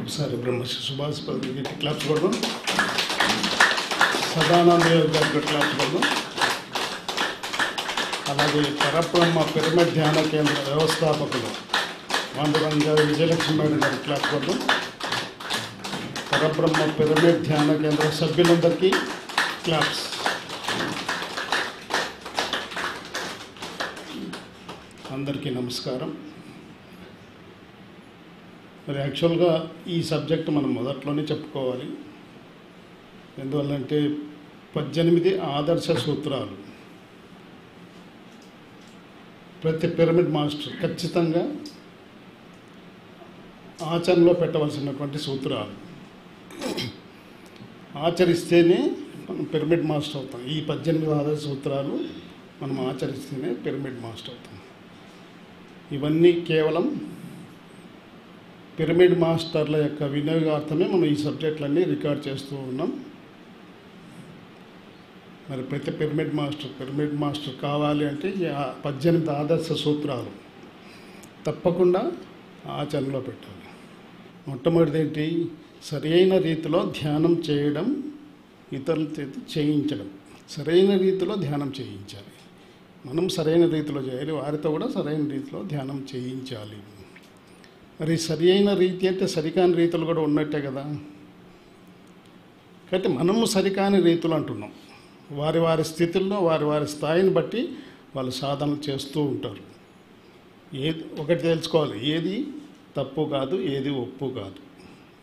ఒకసారి బ్రహ్మశ్రీ సుభాష్ పత్రిక క్లాప్స్ కొడదాం. సదానంద గారికి క్లాప్స్ కొడదాం. అలాగే పరబ్రహ్మ పిరమిడ్ ధ్యాన కేంద్ర వ్యవస్థాపకులు పాండురంగ గారి విజయలక్ష్మి మేడం గారి క్లాప్స్ కొడదాం. పరబ్రహ్మ పిరమిడ్ ధ్యాన కేంద్ర సభ్యులందరికీ క్లాప్స్. అందరికీ నమస్కారం. మరి యాక్చువల్గా ఈ సబ్జెక్ట్ మనం మొదట్లోనే చెప్పుకోవాలి. ఎందువల్లంటే 18 ఆదర్శ సూత్రాలు ప్రతి పిరమిడ్ మాస్టర్ ఖచ్చితంగా ఆచరణలో పెట్టవలసినటువంటి సూత్రాలు. ఆచరిస్తేనే మనం పిరమిడ్ మాస్టర్ అవుతాం. ఈ 18 ఆదర్శ సూత్రాలు మనం ఆచరిస్తేనే పిరమిడ్ మాస్టర్ అవుతాం. ఇవన్నీ కేవలం పిరమిడ్ మాస్టర్ల యొక్క వినియోగార్థమే మనం ఈ సబ్జెక్టులన్నీ రికార్డ్ చేస్తూ ఉన్నాం. మరి ప్రతి పిరమిడ్ మాస్టర్ కావాలి అంటే 18 ఆదర్శ సూత్రాలు తప్పకుండా ఆచరణలో పెట్టాలి. మొట్టమొదటిది ఏంటి? సరైన రీతిలో ధ్యానం చేయడం, ఇతరుల చేత చేయించడం. సరైన రీతిలో ధ్యానం చేయించాలి. మనం సరైన రీతిలో చేయాలి, వారితో కూడా సరైన రీతిలో ధ్యానం చేయించాలి. మరి సరి అయిన రీతి అంటే సరికాని రీతులు కూడా ఉన్నట్టే కదా. కాబట్టి మనము సరికాని రీతులు అంటున్నాం. వారి వారి స్థితుల్లో వారి స్థాయిని బట్టి వాళ్ళు సాధన చేస్తూ ఉంటారు. ఒకటి తెలుసుకోవాలి, ఏది తప్పు కాదు, ఏది ఒప్పు కాదు.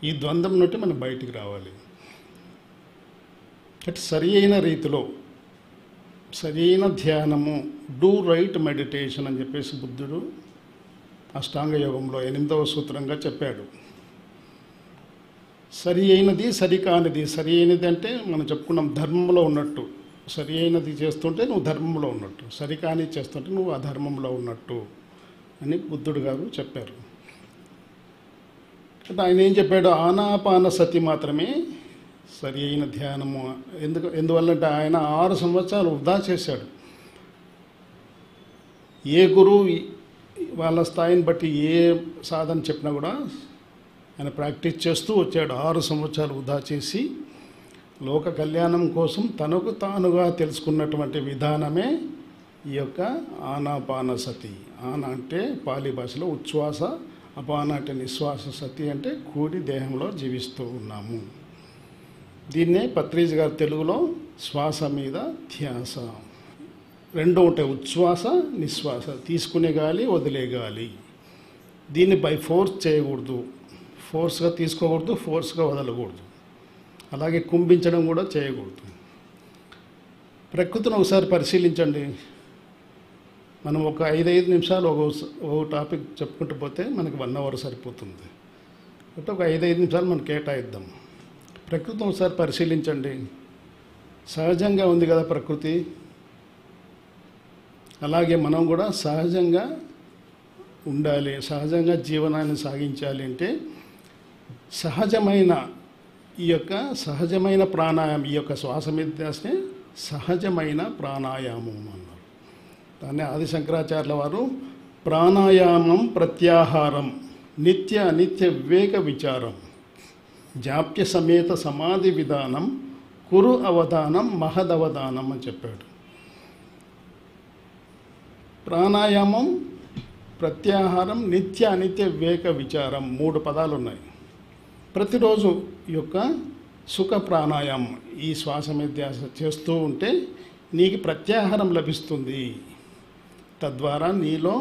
ఈ ద్వంద్వం నుండి మనం బయటికి రావాలి. కాబట్టి సరి అయిన రీతిలో సరి అయిన ధ్యానము, డూ రైట్ మెడిటేషన్ అని చెప్పేసి బుద్ధుడు అష్టాంగ యోగంలో 8వ సూత్రంగా చెప్పాడు. సరి అయినది, సరికానిది. సరి అయినది అంటే మనం చెప్పుకున్నాం ధర్మంలో ఉన్నట్టు. సరి అయినది చేస్తుంటే నువ్వు ధర్మంలో ఉన్నట్టు, సరికాని చేస్తుంటే నువ్వు అధర్మంలో ఉన్నట్టు అని బుద్ధుడు గారు చెప్పారు. ఆయన ఏం చెప్పాడు? ఆనాపాన సతి మాత్రమే సరి అయిన ధ్యానము. ఎందువల్లంటే ఆయన 6 సంవత్సరాలు వృధా చేశాడు. ఏ గురువు వాళ్ళ స్థాయిని బట్టి ఏ సాధన చెప్పినా కూడా ఆయన ప్రాక్టీస్ చేస్తూ వచ్చాడు. 6 సంవత్సరాలు వృధా చేసి లోక కళ్యాణం కోసం తనకు తానుగా తెలుసుకున్నటువంటి విధానమే ఈ యొక్క ఆనాపాన సతి. ఆన అంటే పాలి భాషలో ఉచ్ఛ్వాస, అపాన అంటే నిశ్వాస, సతి అంటే కూడి దేహంలో జీవిస్తూ ఉన్నాము. దీన్నే పత్రిజీ గారు తెలుగులో శ్వాస మీద ధ్యాస. 2 ఉంటాయి, ఉచ్ఛ్వాస, నిశ్వాస. తీసుకునే గాలి, వదిలే గాలి. దీన్ని బై ఫోర్స్ చేయకూడదు, ఫోర్స్గా తీసుకోకూడదు, ఫోర్స్గా వదలకూడదు. అలాగే కుంభించడం కూడా చేయకూడదు. ప్రకృతిని ఒకసారి పరిశీలించండి. మనం ఒక 5 నిమిషాలు ఒక టాపిక్ చెప్పుకుంటూ పోతే మనకి 1 అవర్ సరిపోతుంది. అంటే ఒక 5 నిమిషాలు మనం కేటాయిద్దాం. ప్రకృతిని ఒకసారి పరిశీలించండి. సహజంగా ఉంది కదా ప్రకృతి. అలాగే మనం కూడా సహజంగా ఉండాలి, సహజంగా జీవనాన్ని సాగించాలి. అంటే సహజమైన ప్రాణాయామం, ఈ యొక్క శ్వాస మీద సహజమైన ప్రాణాయామం అన్నారు. దాన్ని ఆది శంకరాచార్యుల వారు ప్రాణాయామం ప్రత్యాహారం నిత్య అనిత్య వివేక విచారం జాప్య సమేత సమాధి విధానం కురు అవధానం మహదవధానం అని చెప్పాడు. ప్రాణాయామం, ప్రత్యాహారం, నిత్య అనిత్య వివేక విచారం 3 పదాలు ఉన్నాయి. ప్రతిరోజు ఈ యొక్క సుఖ ప్రాణాయామం, ఈ శ్వాస మీద చేస్తూ ఉంటే నీకు ప్రత్యాహారం లభిస్తుంది. తద్వారా నీలో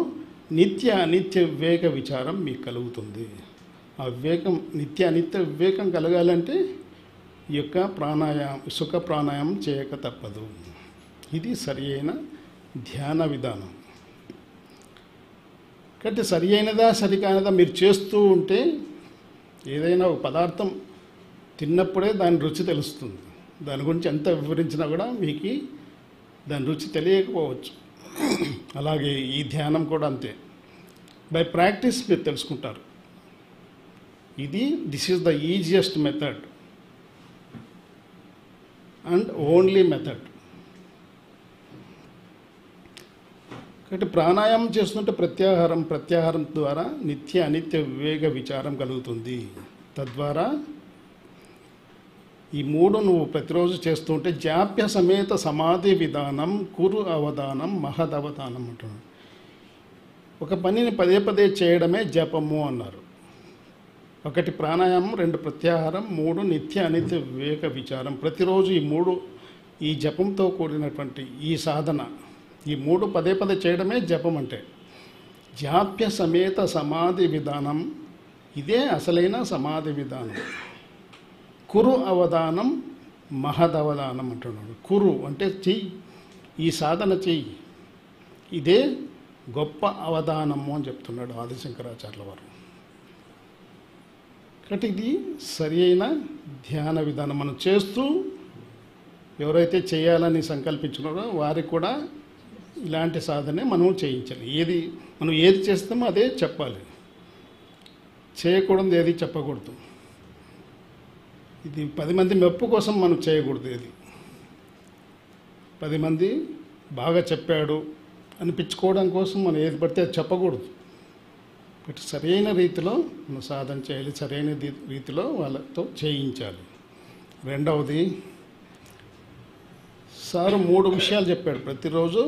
నిత్య అనిత్య వివేక విచారం మీకు కలుగుతుంది. ఆ వివేకం, నిత్య అనిత్య వివేకం కలగాలంటే ఈ యొక్క సుఖ ప్రాణాయామం చేయక తప్పదు. ఇది సరి అయిన ధ్యాన విధానం. కాబట్టి సరి అయినదా సరికానిదా మీరు చేస్తూ ఉంటే, ఏదైనా ఒక పదార్థం తిన్నప్పుడే దాని రుచి తెలుస్తుంది. దాని గురించి ఎంత వివరించినా కూడా మీకు దాని రుచి తెలియకపోవచ్చు. అలాగే ఈ ధ్యానం కూడా అంతే. బై ప్రాక్టీస్ మీరు తెలుసుకుంటారు. This is the easiest method and only method. కాబట్టి ప్రాణాయామం చేస్తుంటే ప్రత్యాహారం ద్వారా నిత్య అనిత్య వివేక విచారం కలుగుతుంది. తద్వారా ఈ మూడు నువ్వు ప్రతిరోజు చేస్తుంటే జాప్య సమేత సమాధి విధానం కురు అవధానం మహదవధానం అంటున్నాడు. ఒక పనిని పదే పదే చేయడమే జపము అన్నారు. 1 ప్రాణాయామం, 2 ప్రత్యాహారం, 3 నిత్య అనిత్య వివేక విచారం. ప్రతిరోజు ఈ జపంతో కూడినటువంటి ఈ సాధన, ఈ 3 పదే పదే చేయడమే జపం అంటే. జాప్య సమేత సమాధి విధానం, ఇదే అసలైన సమాధి విధానం. కురు అవధానం మహదవధానం అంటున్నాడు. కురు అంటే చెయ్యి, ఈ సాధన చెయ్యి, ఇదే గొప్ప అవధానము అని చెప్తున్నాడు ఆదిశంకరాచార్యుల వారు. కాబట్టి ఇది సరి అయిన ధ్యాన విధానం. మనం చేస్తూ ఎవరైతే చేయాలని సంకల్పించున్నారో వారికి కూడా ఇలాంటి సాధనే మనం చేయించాలి. మనం ఏది చేస్తామో అదే చెప్పాలి, చేయకూడదు ఏది చెప్పకూడదు. ఇది 10 మంది మెప్పు కోసం మనం చేయకూడదు. ఇది 10 మంది బాగా చెప్పాడు అనిపించుకోవడం కోసం మనం ఏది పడితే అది చెప్పకూడదు. బట్ సరైన రీతిలో మనం సాధన చేయాలి, సరైన రీతిలో వాళ్ళతో చేయించాలి. రెండవది, సారు 3 విషయాలు చెప్పాడు. ప్రతిరోజు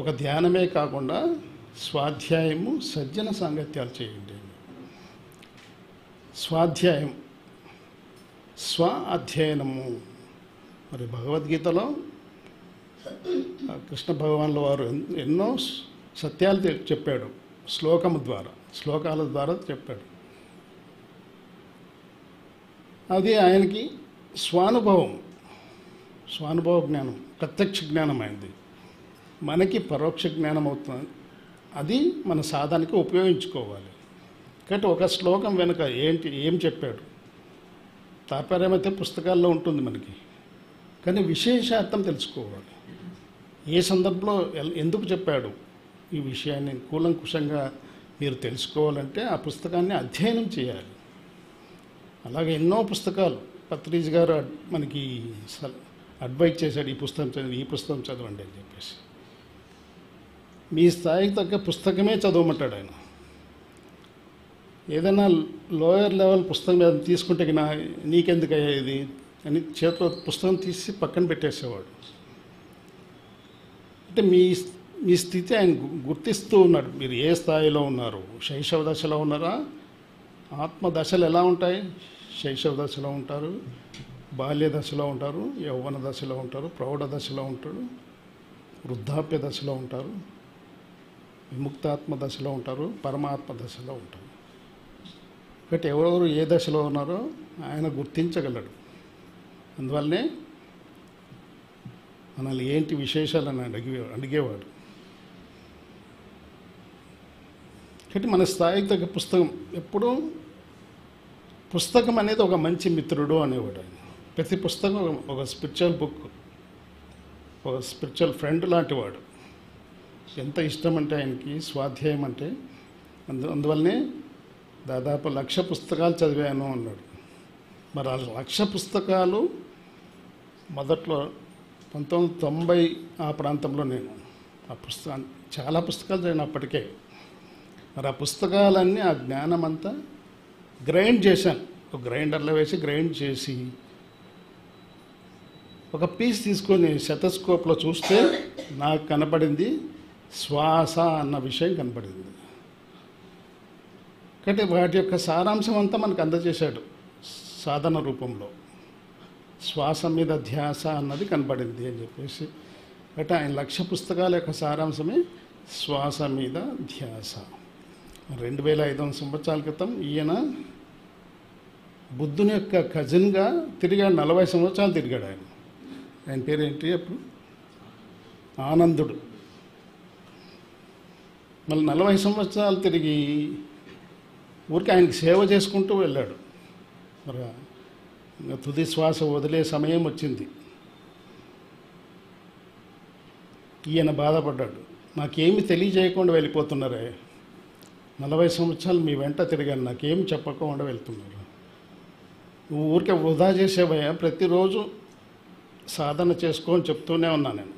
ఒక ధ్యానమే కాకుండా స్వాధ్యాయము, సజ్జన సాంగత్యాలు చేయండి. స్వాధ్యాయం, స్వ అధ్యయనము. మరి భగవద్గీతలో కృష్ణ భగవానుల వారు ఎన్నో సత్యాలు చెప్పాడు, శ్లోకాల ద్వారా చెప్పాడు. అది ఆయనకి స్వానుభవ జ్ఞానం, ప్రత్యక్ష జ్ఞానం అయింది. మనకి పరోక్ష జ్ఞానం అవుతుంది. అది మన సాధనకి ఉపయోగించుకోవాలి. కాబట్టి ఒక శ్లోకం వెనుక ఏం చెప్పాడు, తాత్పర్యం అయితే పుస్తకాల్లో ఉంటుంది మనకి, కానీ విశేషార్థం తెలుసుకోవాలి. ఏ సందర్భంలో ఎందుకు చెప్పాడు ఈ విషయాన్ని కూలంకుషంగా మీరు తెలుసుకోవాలంటే ఆ పుస్తకాన్ని అధ్యయనం చేయాలి. అలాగే ఎన్నో పుస్తకాలు పత్రిజ్ గారు మనకి అడ్వైజ్ చేశాడు, ఈ పుస్తకం చదవండి అని చెప్పేసి. మీ స్థాయికి తగ్గ పుస్తకమే చదవమంటాడు ఆయన. ఏదైనా లోయర్ లెవెల్ పుస్తకం మీద తీసుకుంటే నీకెందుకు అయ్యేది అని చేతిలో పుస్తకం తీసి పక్కన పెట్టేసేవాడు. అంటే మీ స్థితి ఆయన గుర్తిస్తూ ఉన్నాడు. మీరు ఏ స్థాయిలో ఉన్నారు, శైశవ దశలో ఉన్నారా? ఆత్మ దశలు ఎలా ఉంటాయి? శైశవ దశలో ఉంటారు, బాల్య దశలో ఉంటారు, యౌవన దశలో ఉంటారు, ప్రౌఢ దశలో ఉంటారు, వృద్ధాప్య దశలో ఉంటారు, విముక్తాత్మ దశలో ఉంటారు, పరమాత్మ దశలో ఉంటారు. కాబట్టి ఎవరెవరు ఏ దశలో ఉన్నారో ఆయన గుర్తించగలడు. అందువల్లనే మనల్ని ఏంటి విశేషాలని అడిగేవాడు. కాబట్టి మన స్థాయికి తగ్గ పుస్తకం అనేది ఒక మంచి మిత్రుడు అనేవాడు ఆయన. ప్రతి పుస్తకం ఒక స్పిరిచువల్ బుక్, ఒక స్పిరిచువల్ ఫ్రెండ్ లాంటి వాడు. ఎంత ఇష్టం అంటే ఆయనకి స్వాధ్యాయం అంటే. అందువల్లనే దాదాపు 1,00,000 పుస్తకాలు చదివాను అన్నాడు. మరి ఆ 1,00,000 పుస్తకాలు మొదట్లో 1990 ఆ ప్రాంతంలో నేను చాలా పుస్తకాలు చదివాను అప్పటికే. మరి ఆ పుస్తకాలన్నీ ఆ జ్ఞానం అంతా గ్రైండ్ చేశాను. ఒక గ్రైండర్లో వేసి గ్రైండ్ చేసి ఒక పీస్ తీసుకొని స్టెతస్కోప్లో చూస్తే నాకు కనపడింది శ్వాస అన్న విషయం కనపడింది. కాబట్టి వాటి యొక్క సారాంశం అంతా మనకు అందజేశాడు సాధన రూపంలో. శ్వాస మీద ధ్యాస అన్నది కనపడింది అని చెప్పేసి. అంటే ఆయన 1,00,000 పుస్తకాల యొక్క సారాంశమే శ్వాస మీద ధ్యాస. 2500 సంవత్సరాల క్రితం ఈయన బుద్ధుని యొక్క కజిన్గా తిరిగాడు. 40 సంవత్సరాలు తిరిగాడు ఆయన. ఆయన పేరేంటి అప్పుడు? ఆనందుడు. మళ్ళీ 40 సంవత్సరాలు తిరిగి ఊరికి ఆయనకి సేవ చేసుకుంటూ వెళ్ళాడు. మరి తుది శ్వాస వదిలే సమయం వచ్చింది. ఈయన బాధపడ్డాడు, నాకేమి తెలియజేయకుండా వెళ్ళిపోతున్నారే, 40 సంవత్సరాలు మీ వెంట తిరిగాను, నాకేం చెప్పకుండా వెళ్తున్నారు, నువ్వు ఊరికే వృధా చేసేవయ్యా, ప్రతిరోజు సాధన చేసుకోని చెప్తూనే ఉన్నా నేను,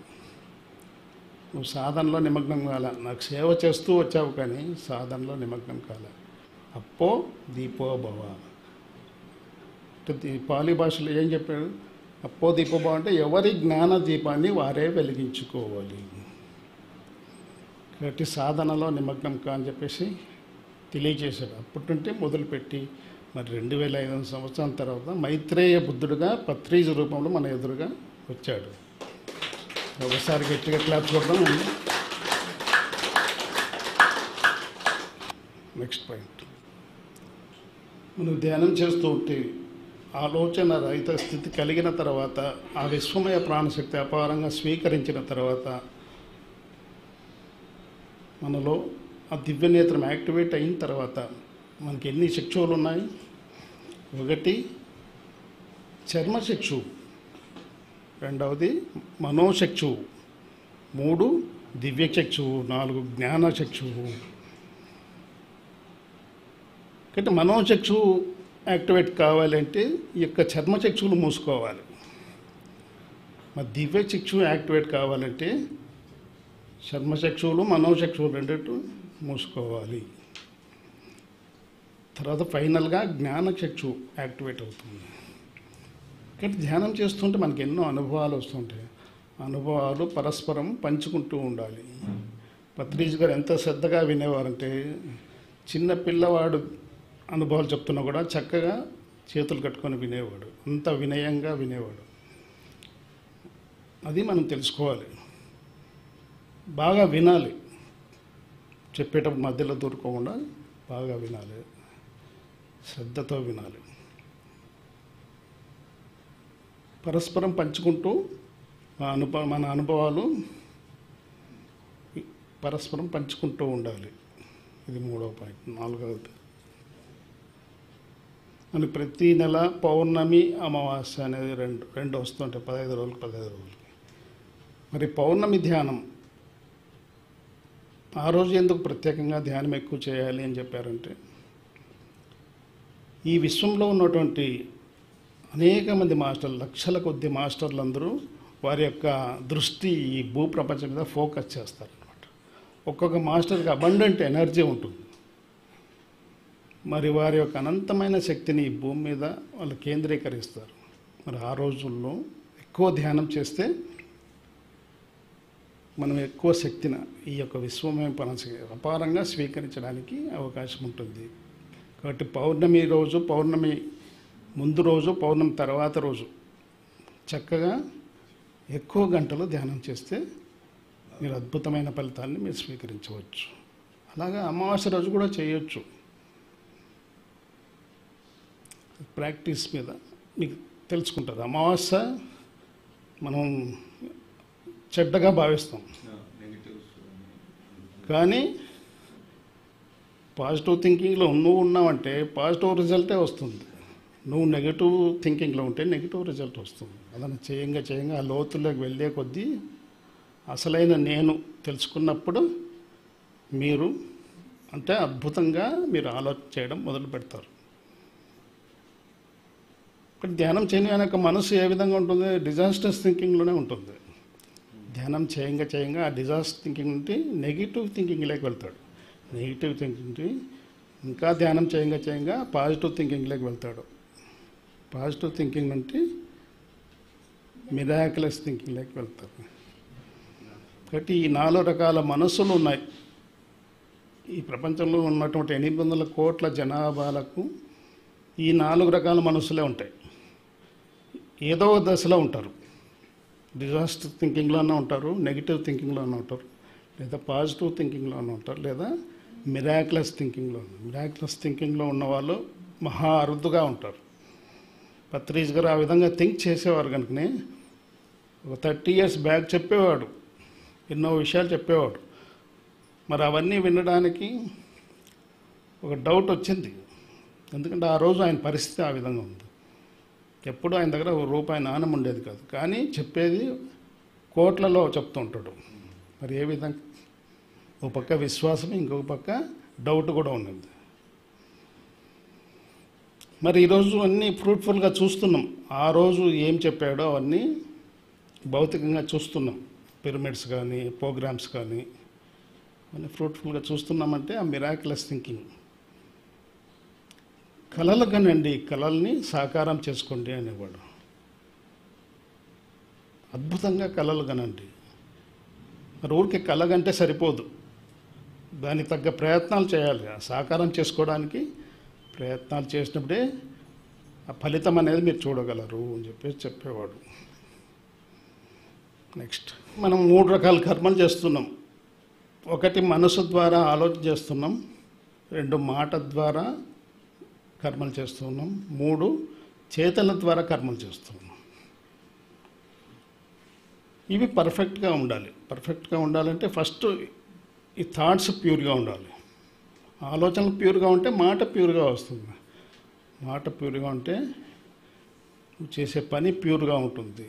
నువ్వు సాధనలో నిమగ్నం కాలే, నాకు సేవ చేస్తూ వచ్చావు కానీ సాధనలో నిమగ్నం కాలే. అప్పో దీపో భవ, పాలి భాషలో ఏం చెప్పాడు? అప్పో దీపో అంటే ఎవరి జ్ఞాన దీపాన్ని వారే వెలిగించుకోవాలి. కాబట్టి సాధనలో నిమగ్నం అని చెప్పేసి తెలియజేశాడు. అప్పటి నుండి మొదలుపెట్టి మరి 2500 సంవత్సరాల తర్వాత మైత్రేయ బుద్ధుడుగా పత్రిజ రూపంలో మన ఎదురుగా వచ్చాడు. ఒకసారి గట్టిగా క్లాప్ చూద్దాం. నెక్స్ట్ పాయింట్, మనం ధ్యానం చేస్తూ ఉంటే ఆలోచన రహిత స్థితి కలిగిన తర్వాత, ఆ విశ్వమయ ప్రాణశక్తి అపారంగా స్వీకరించిన తర్వాత మనలో ఆ దివ్యనేత్రం యాక్టివేట్ అయిన తర్వాత మనకి ఎన్ని చక్షువులు ఉన్నాయి? 1 చర్మచక్షు, 2వది మనోచక్షువు, 3 దివ్యచక్షువు, 4 జ్ఞానచక్షువు. కాబట్టి మనోచక్షువు యాక్టివేట్ కావాలంటే ఈ యొక్క చర్మచక్షువులు మూసుకోవాలి. మరి దివ్యచక్షువు యాక్టివేట్ కావాలంటే చర్మచక్షువులు మనోచక్షువులు రెండిటి మూసుకోవాలి. తర్వాత ఫైనల్గా జ్ఞానచక్షువు యాక్టివేట్ అవుతుంది. కాబట్టి ధ్యానం చేస్తుంటే మనకి ఎన్నో అనుభవాలు వస్తుంటాయి. అనుభవాలు పరస్పరం పంచుకుంటూ ఉండాలి. పత్రిజ్ గారు ఎంత శ్రద్ధగా వినేవారంటే, చిన్న పిల్లవాడు అనుభవాలు చెప్తున్నా కూడా చక్కగా చేతులు కట్టుకొని వినేవాడు. అంత వినయంగా వినేవాడు. అది మనం తెలుసుకోవాలి. బాగా వినాలి. చెప్పేటప్పుడు మధ్యలో దూరుకోకుండా బాగా వినాలి, శ్రద్ధతో వినాలి. పరస్పరం పంచుకుంటూ మన అనుభవాలు పరస్పరం పంచుకుంటూ ఉండాలి. ఇది 3వ పాయింట్. 4వది, మనకి ప్రతి నెల పౌర్ణమి అమావాస్య అనేది రెండు వస్తుంటాయి. 15 రోజులకి 15 రోజులకి. మరి పౌర్ణమి ధ్యానం ఆ రోజు ఎందుకు ప్రత్యేకంగా ధ్యానం ఎక్కువ చేయాలి అని చెప్పారంటే, ఈ విశ్వంలో ఉన్నటువంటి అనేక మంది మాస్టర్లు, లక్షల కొద్ది మాస్టర్లందరూ వారి యొక్క దృష్టి ఈ భూప్రపంచం మీద ఫోకస్ చేస్తారనమాట. ఒక్కొక్క మాస్టర్కి అబండెంట్ ఎనర్జీ ఉంటుంది. మరి వారి యొక్క అనంతమైన శక్తిని ఈ భూమి మీద వాళ్ళు కేంద్రీకరిస్తారు. మరి ఆ రోజుల్లో ఎక్కువ ధ్యానం చేస్తే మనం ఎక్కువ శక్తిని ఈ యొక్క విశ్వమే అపారంగా స్వీకరించడానికి అవకాశం ఉంటుంది. కాబట్టి పౌర్ణమి రోజు, పౌర్ణమి ముందు రోజు, పౌర్ణమి తర్వాత రోజు చక్కగా ఎక్కువ గంటలు ధ్యానం చేస్తే మీరు అద్భుతమైన ఫలితాన్ని మీరు స్వీకరించవచ్చు. అలాగా అమావాస్య రోజు కూడా చేయొచ్చు. ప్రాక్టీస్ మీద మీకు తెలుసుకుంటారు. అమావాస్య మనం చెడ్డగా భావిస్తాం, కానీ పాజిటివ్ థింకింగ్లో నువ్వు ఉన్నావంటే పాజిటివ్ రిజల్టే వస్తుంది. నువ్వు నెగిటివ్ థింకింగ్లో ఉంటే నెగిటివ్ రిజల్ట్ వస్తుంది. అలా చేయంగా ఆ లోతుల్లోకి వెళ్ళే కొద్దీ అసలైన నేను తెలుసుకున్నప్పుడు మీరు అంటే అద్భుతంగా మీరు ఆలోచన చేయడం మొదలు పెడతారు. ఇక్కడ ధ్యానం చేయని యొక్క మనసు ఏ విధంగా ఉంటుంది? డిజాస్టర్స్ థింకింగ్లోనే ఉంటుంది. ధ్యానం చేయంగా ఆ డిజాస్టర్ థింకింగ్ నుండి నెగిటివ్ థింకింగ్లోకి వెళ్తాడు. నెగిటివ్ థింకింగ్ ఇంకా ధ్యానం చేయంగా పాజిటివ్ థింకింగ్లోకి వెళ్తాడు. పాజిటివ్ థింకింగ్ నుండి మిరాక్యులస్ థింకింగ్లోకి వెళ్తారు. కాబట్టి ఈ 4 రకాల మనస్సులు ఉన్నాయి. ఈ ప్రపంచంలో ఉన్నటువంటి 800 కోట్ల జనాభాలకు ఈ 4 రకాల మనస్సులే ఉంటాయి. ఏదో దశలో ఉంటారు. డిజాస్టర్ థింకింగ్లోనే ఉంటారు, నెగిటివ్ థింకింగ్లోనే ఉంటారు, లేదా పాజిటివ్ థింకింగ్లోనే ఉంటారు, లేదా మిరాక్యులస్ థింకింగ్లో. మిరాక్యులస్ థింకింగ్లో ఉన్నవాళ్ళు మహా అరుదుగా ఉంటారు. పత్రిజ్ గారు ఆ విధంగా థింక్ చేసేవారు కనుకనే ఒక 30 years బ్యాక్ చెప్పేవాడు, ఎన్నో విషయాలు చెప్పేవాడు. మరి అవన్నీ వినడానికి ఒక డౌట్ వచ్చింది. ఎందుకంటే ఆ రోజు ఆయన పరిస్థితి ఆ విధంగా ఉంది. ఎప్పుడు ఆయన దగ్గర ₹1 నాణెం ఉండేది కాదు, కానీ చెప్పేది కోట్లలో చెప్తూ ఉంటాడు. మరి ఏ విధంగా? ఒక పక్క విశ్వాసం, ఇంకొక పక్క డౌట్ కూడా ఉన్నది. మరి ఈరోజు అన్నీ ఫ్రూట్ఫుల్గా చూస్తున్నాం. ఆ రోజు ఏం చెప్పాడో అవన్నీ భౌతికంగా చూస్తున్నాం. పిరమిడ్స్ కానీ, ప్రోగ్రామ్స్ కానీ అన్నీ ఫ్రూట్ఫుల్గా చూస్తున్నామంటే ఆ మిరాక్యులస్ థింకింగ్. కలలు కనండి, కలల్ని సాకారం చేసుకోండి అనేవాడు. అద్భుతంగా కలలు కనండి. మరి ఊరికి కలగంటే సరిపోదు, దానికి తగ్గ ప్రయత్నాలు చేయాలి. సాకారం చేసుకోవడానికి ప్రయత్నాలు చేసినప్పుడే ఆ ఫలితం అనేది మీరు చూడగలరు అని చెప్పేసి చెప్పేవాడు. నెక్స్ట్, మనం 3 రకాల కర్మలు చేస్తున్నాం. 1 మనసు ద్వారా ఆలోచన చేస్తున్నాం, 2 మాట ద్వారా కర్మలు చేస్తున్నాం, 3 చేతన ద్వారా కర్మలు చేస్తున్నాం. ఇవి పర్ఫెక్ట్గా ఉండాలి. పర్ఫెక్ట్గా ఉండాలంటే ఫస్ట్ ఈ థాట్స్ ప్యూర్గా ఉండాలి, ఆలోచనలు ప్యూర్గా ఉంటే మాట ప్యూర్గా వస్తుంది, మాట ప్యూర్గా ఉంటే నువ్వు చేసే పని ప్యూర్గా ఉంటుంది.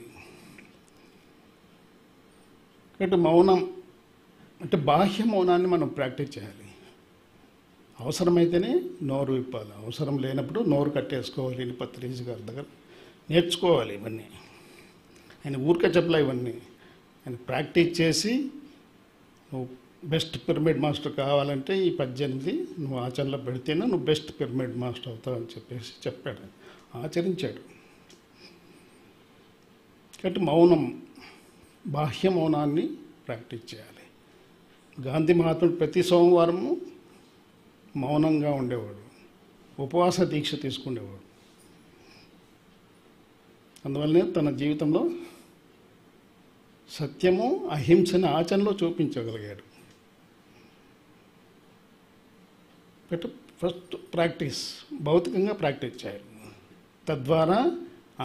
కాబట్టి మౌనం అంటే బాహ్య మౌనాన్ని మనం ప్రాక్టీస్ చేయాలి. అవసరమైతేనే నోరు విప్పాలి, అవసరం లేనప్పుడు నోరు కట్టేసుకోవాలి. పత్రిజ్ గారి దగ్గర నేర్చుకోవాలి ఇవన్నీ. ఆయన ఊరికే చెప్పలే ఇవన్నీ, ఆయన ప్రాక్టీస్ చేసి నువ్వు బెస్ట్ పిరమిడ్ మాస్టర్ కావాలంటే ఈ 18 నువ్వు ఆచరణలో పెడితేనే నువ్వు బెస్ట్ పిరమిడ్ మాస్టర్ అవుతావు అని చెప్పేసి చెప్పాడు, ఆచరించాడు. కాబట్టి మౌనం, బాహ్య మౌనాన్ని ప్రాక్టీస్ చేయాలి. గాంధీ మహాత్ముడు ప్రతి సోమవారము మౌనంగా ఉండేవాడు, ఉపవాస దీక్ష తీసుకునేవాడు. అందువల్లనే తన జీవితంలో సత్యము అహింసని ఆచరణలో చూపించగలిగాడు. ఫస్ట్ ప్రాక్టీస్, భౌతికంగా ప్రాక్టీస్ చేయాలి. తద్వారా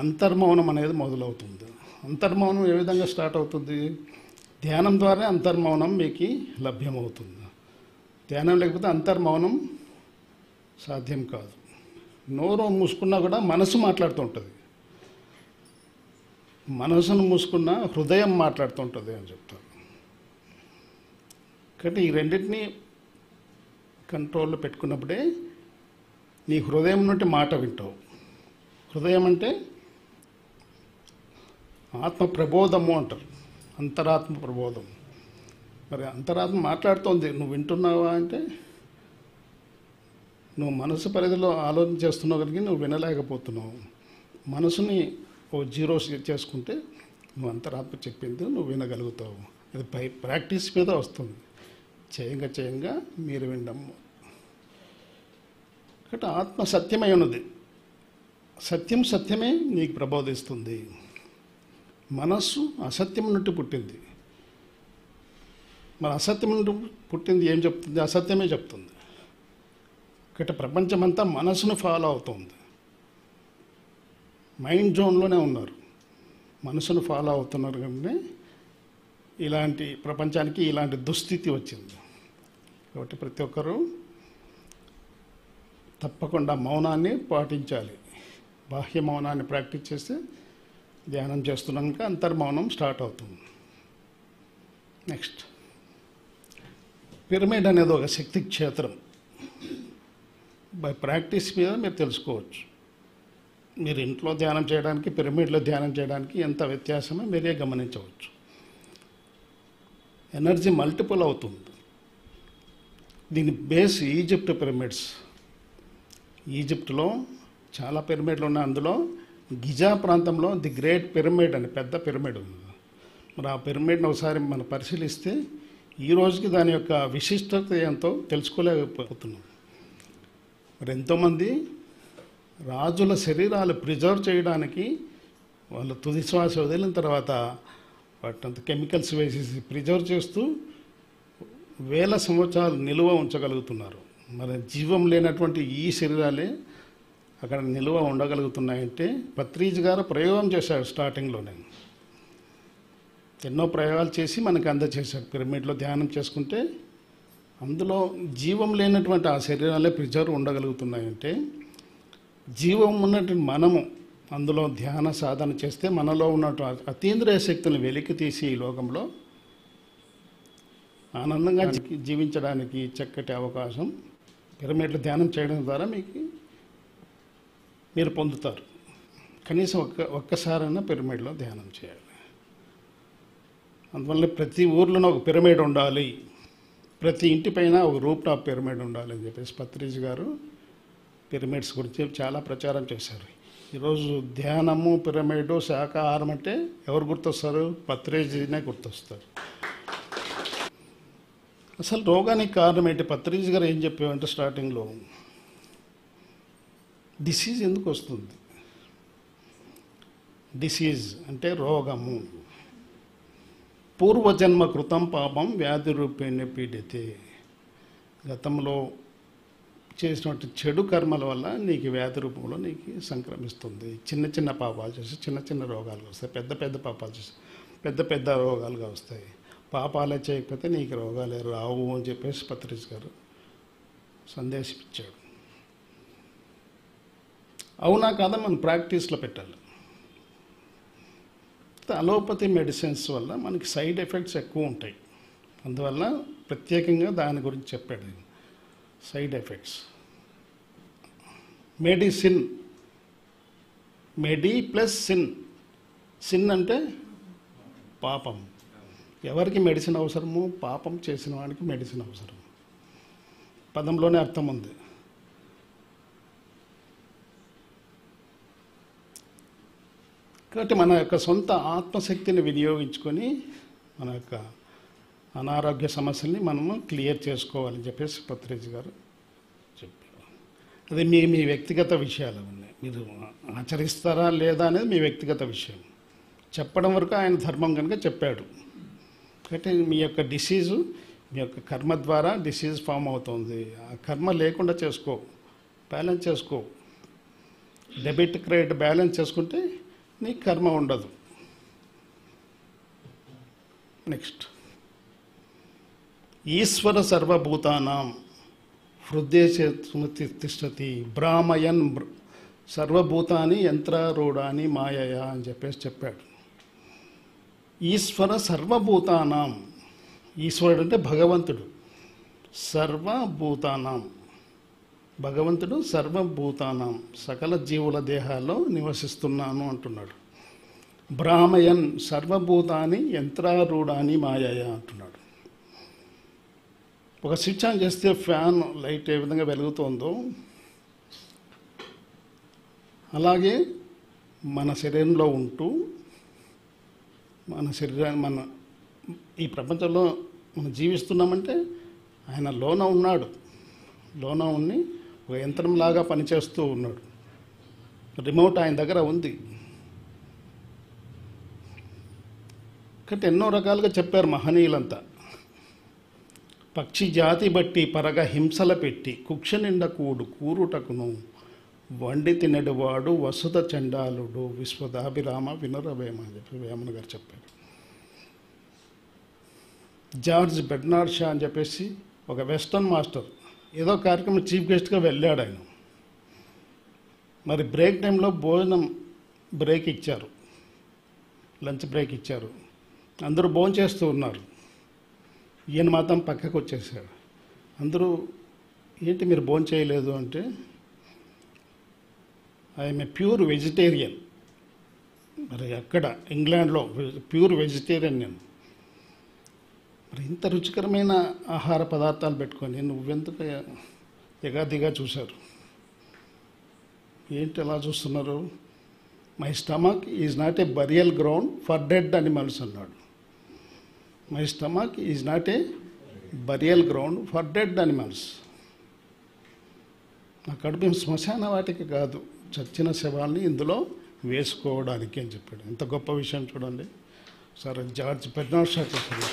అంతర్మౌనం అనేది మొదలవుతుంది. అంతర్మౌనం ఏ విధంగా స్టార్ట్ అవుతుంది? ధ్యానం ద్వారా అంతర్మౌనం మీకు లభ్యమవుతుంది. ధ్యానం లేకపోతే అంతర్మౌనం సాధ్యం కాదు. నోరు మూసుకున్నా కూడా మనసు మాట్లాడుతూ ఉంటుంది, మనసును మూసుకున్న హృదయం మాట్లాడుతుంటుంది అని చెప్తారు. కాబట్టి ఈ రెండింటినీ కంట్రోల్లో పెట్టుకున్నప్పుడే నీ హృదయం నుండి మాట వింటావు. హృదయం అంటే ఆత్మ ప్రబోధము అంటారు, అంతరాత్మ ప్రబోధం. మరి అంతరాత్మ మాట్లాడుతోంది, నువ్వు వింటున్నావా అంటే నువ్వు మనసు పరిధిలో ఆలోచన చేస్తున్నావు కనుక నువ్వు వినలేకపోతున్నావు. మనసుని ఓ జీరో చేసుకుంటే నువ్వు అంతరాత్మ చెప్పింది నువ్వు వినగలుగుతావు. ఇది ప్రాక్టీస్ మీద వస్తుంది, చేయంగా చేయంగా మీరు వినడం. కాబట్టి ఆత్మ సత్యమై ఉన్నది, సత్యం సత్యమే నీకు ప్రబోధిస్తుంది. మనస్సు అసత్యం నుండి పుట్టింది, మరి అసత్యం నుండి పుట్టింది ఏం చెప్తుంది? అసత్యమే చెప్తుంది. కాబట్టి ప్రపంచమంతా మనసును ఫాలో అవుతుంది, మైండ్ జోన్లోనే ఉన్నారు, మనసును ఫాలో అవుతున్నారు. కానీ ఇలాంటి ప్రపంచానికి ఇలాంటి దుస్థితి వచ్చింది. కాబట్టి ప్రతి ఒక్కరూ తప్పకుండా మౌనాన్ని పాటించాలి. బాహ్య మౌనాన్ని ప్రాక్టీస్ చేస్తే ధ్యానం చేస్తున్నాక అంతర్మౌనం స్టార్ట్ అవుతుంది. నెక్స్ట్, పిరమిడ్ అనేది ఒక శక్తి క్షేత్రం. బై ప్రాక్టీస్ మీద మీరు తెలుసుకోవచ్చు. మీరు ఇంట్లో ధ్యానం చేయడానికి పిరమిడ్లో ధ్యానం చేయడానికి ఎంత వ్యత్యాసమో మీరే గమనించవచ్చు. ఎనర్జీ మల్టిపుల్ అవుతుంది. దీని బేస్ ఈజిప్ట్ పిరమిడ్స్. ఈజిప్ట్లో చాలా పిరమిడ్లు ఉన్నాయి. అందులో గిజా ప్రాంతంలో ది గ్రేట్ పిరమిడ్ అని పెద్ద పిరమిడ్ ఉంది. మరి ఆ పిరమిడ్ని ఒకసారి మనం పరిశీలిస్తే ఈ రోజుకి దాని యొక్క విశిష్టత ఎంతో తెలుసుకోలేకపోతున్నాం. మరి ఎంతోమంది రాజుల శరీరాలు ప్రిజర్వ్ చేయడానికి వాళ్ళు తుది శ్వాస వదిలిన తర్వాత వాటినంత కెమికల్స్ వేసేసి ప్రిజర్వ్ చేస్తూ వేల సంవత్సరాలు నిలువ ఉంచగలుగుతున్నారు. మరి జీవం లేనటువంటి ఈ శరీరాలే అక్కడ నిలువ ఉండగలుగుతున్నాయంటే పత్రిజ్ గారు ప్రయోగం చేశాడు. స్టార్టింగ్లోనే ఎన్నో ప్రయోగాలు చేసి మనకు అందజేశాడు. పిరమిడ్లో ధ్యానం చేసుకుంటే అందులో జీవం లేనటువంటి ఆ శరీరాలే ప్రిజర్వ్ ఉండగలుగుతున్నాయంటే జీవం ఉన్నటువంటి మనము అందులో ధ్యాన సాధన చేస్తే మనలో ఉన్నటువంటి అతీంద్రియ శక్తులను వెలికి తీసి ఈ లోకంలో ఆనందంగా జీవించడానికి చక్కటి అవకాశం పిరమిడ్లో ధ్యానం చేయడం ద్వారా మీరు పొందుతారు. కనీసం ఒక్కసారైనా పిరమిడ్లో ధ్యానం చేయాలి. అందువల్ల ప్రతి ఊర్లోనూ ఒక పిరమిడ్ ఉండాలి, ప్రతి ఇంటిపైన ఒక రూప్ టాప్ పిరమిడ్ ఉండాలి అని చెప్పేసి పత్రిజ్ గారు పిరమిడ్స్ గురించి చాలా ప్రచారం చేశారు. ఈరోజు ధ్యానము, పిరమిడ్, శాకాహారం అంటే ఎవరు గుర్తొస్తారు? పత్రిజీనే గుర్తొస్తారు. అసలు రోగానికి కారణం ఏంటి? పత్రిజీ గారు ఏం చెప్పామంటే స్టార్టింగ్లో, డిసీజ్ ఎందుకు వస్తుంది? డిసీజ్ అంటే రోగము. పూర్వజన్మ కృతం పాపం వ్యాధి రూపేణ పీడితే. గతంలో చేసినటువంటి చెడు కర్మల వల్ల నీకు వ్యాధి రూపంలో నీకు సంక్రమిస్తుంది. చిన్న చిన్న పాపాలు చేసి చిన్న చిన్న రోగాలు వస్తాయి, పెద్ద పెద్ద పాపాలు చేసి పెద్ద పెద్ద రోగాలుగా వస్తాయి. పాపాలే చేయకపోతే నీకు రోగాలే రావు అని చెప్పేసి పత్రిజ్ గారు సందేశం ఇచ్చాడు. అవునా కాదా మనం ప్రాక్టీస్లో పెట్టాలి. అలోపతి మెడిసిన్స్ వల్ల మనకి సైడ్ ఎఫెక్ట్స్ ఎక్కువ ఉంటాయి. అందువల్ల ప్రత్యేకంగా దాని గురించి చెప్పాడు. Side effects. మెడిసిన్, మెడి ప్లస్ సిన్. సిన్ అంటే పాపం. ఎవరికి మెడిసిన్ అవసరము? పాపం చేసిన వాడికి మెడిసిన్ అవసరం. పదంలోనే అర్థం ఉంది. కాబట్టి మన యొక్క సొంత ఆత్మశక్తిని వినియోగించుకొని మన యొక్క అనారోగ్య సమస్యల్ని మనము క్లియర్ చేసుకోవాలని చెప్పేసి పత్రిజీ గారు చెప్పారు. అది మీ వ్యక్తిగత విషయాలు ఉన్నాయి. మీరు ఆచరిస్తారా లేదా అనేది మీ వ్యక్తిగత విషయం. చెప్పడం వరకు ఆయన ధర్మం కనుక చెప్పాడు. కాబట్టి మీ యొక్క డిసీజు, మీ యొక్క కర్మ ద్వారా డిసీజ్ ఫామ్ అవుతుంది. ఆ కర్మ లేకుండా చేసుకో, బ్యాలెన్స్ చేసుకో. డెబిట్ క్రెడిట్ బ్యాలెన్స్ చేసుకుంటే నీకు కర్మ ఉండదు. నెక్స్ట్, ఈశ్వర సర్వభూతానాం హృదయ తిష్టతి భ్రామయన్ సర్వభూతాని యంత్రారూఢాని మాయయా అని చెప్పేసి చెప్పాడు. ఈశ్వర సర్వభూతానాం, ఈశ్వరుడు అంటే భగవంతుడు. సర్వభూతానాం, భగవంతుడు సర్వభూతానాం, సకల జీవుల దేహాల్లో నివసిస్తున్నాను అంటున్నాడు. భ్రామయన్ సర్వభూతాని యంత్రారూఢాని మాయయా అంటున్నాడు. ఒక స్విచ్ ఆన్ చేస్తే ఫ్యాన్ లైట్ ఏ విధంగా వెలుగుతుందో అలాగే మన శరీరంలో ఉంటూ మన శరీరాన్ని మన ఈ ప్రపంచంలో మనం జీవిస్తున్నామంటే ఆయన లోన ఉన్నాడు. లోన ఉండి ఒక యంత్రంలాగా పనిచేస్తూ ఉన్నాడు. రిమోట్ ఆయన దగ్గర ఉంది. కాబట్టి ఎన్నో రకాలుగా చెప్పారు మహనీయులంతా. పక్షి జాతి బట్టి పరగ హింసల పెట్టి కుక్ష నిండ కూరుటకును వండి తినడువాడు వసుధ చండాలుడు విశ్వదాభిరామ వినురవేమ అని చెప్పి వేమన గారు చెప్పారు. జార్జ్ బెర్నార్డ్ షా అని చెప్పేసి ఒక వెస్టర్న్ మాస్టర్ ఏదో కార్యక్రమం చీఫ్ గెస్ట్గా వెళ్ళాడు ఆయన. మరి బ్రేక్ టైంలో భోజనం బ్రేక్ ఇచ్చారు, లంచ్ బ్రేక్ ఇచ్చారు. అందరూ భోజనం చేస్తూ ఉన్నారు. ఈయన మాత్రం పక్కకు వచ్చేసాడు. అందరూ ఏంటి మీరు భోజనం చేయలేదు అంటే, ఐఎమ్ ఏ ప్యూర్ వెజిటేరియన్. మరి అక్కడ ఇంగ్లాండ్లో ప్యూర్ వెజిటేరియన్ నేను. మరి ఇంత రుచికరమైన ఆహార పదార్థాలు పెట్టుకొని నువ్వెందుకు ఎగాదిగా చూశారు? ఏంటి అలా చూస్తున్నారు? My stomach is not a burial ground for dead animals అన్నాడు. My stomach is not a burial ground for dead animals. నా కడుపు శ్మశాన వాటికి కాదు, చచ్చిన శవాల్ని ఇందులో వేసుకోవడానికి అని చెప్పాడు. ఎంత గొప్ప విషయం చూడండి. సరే, జార్జ్ బెర్నార్డ్ షా చెప్పాడు.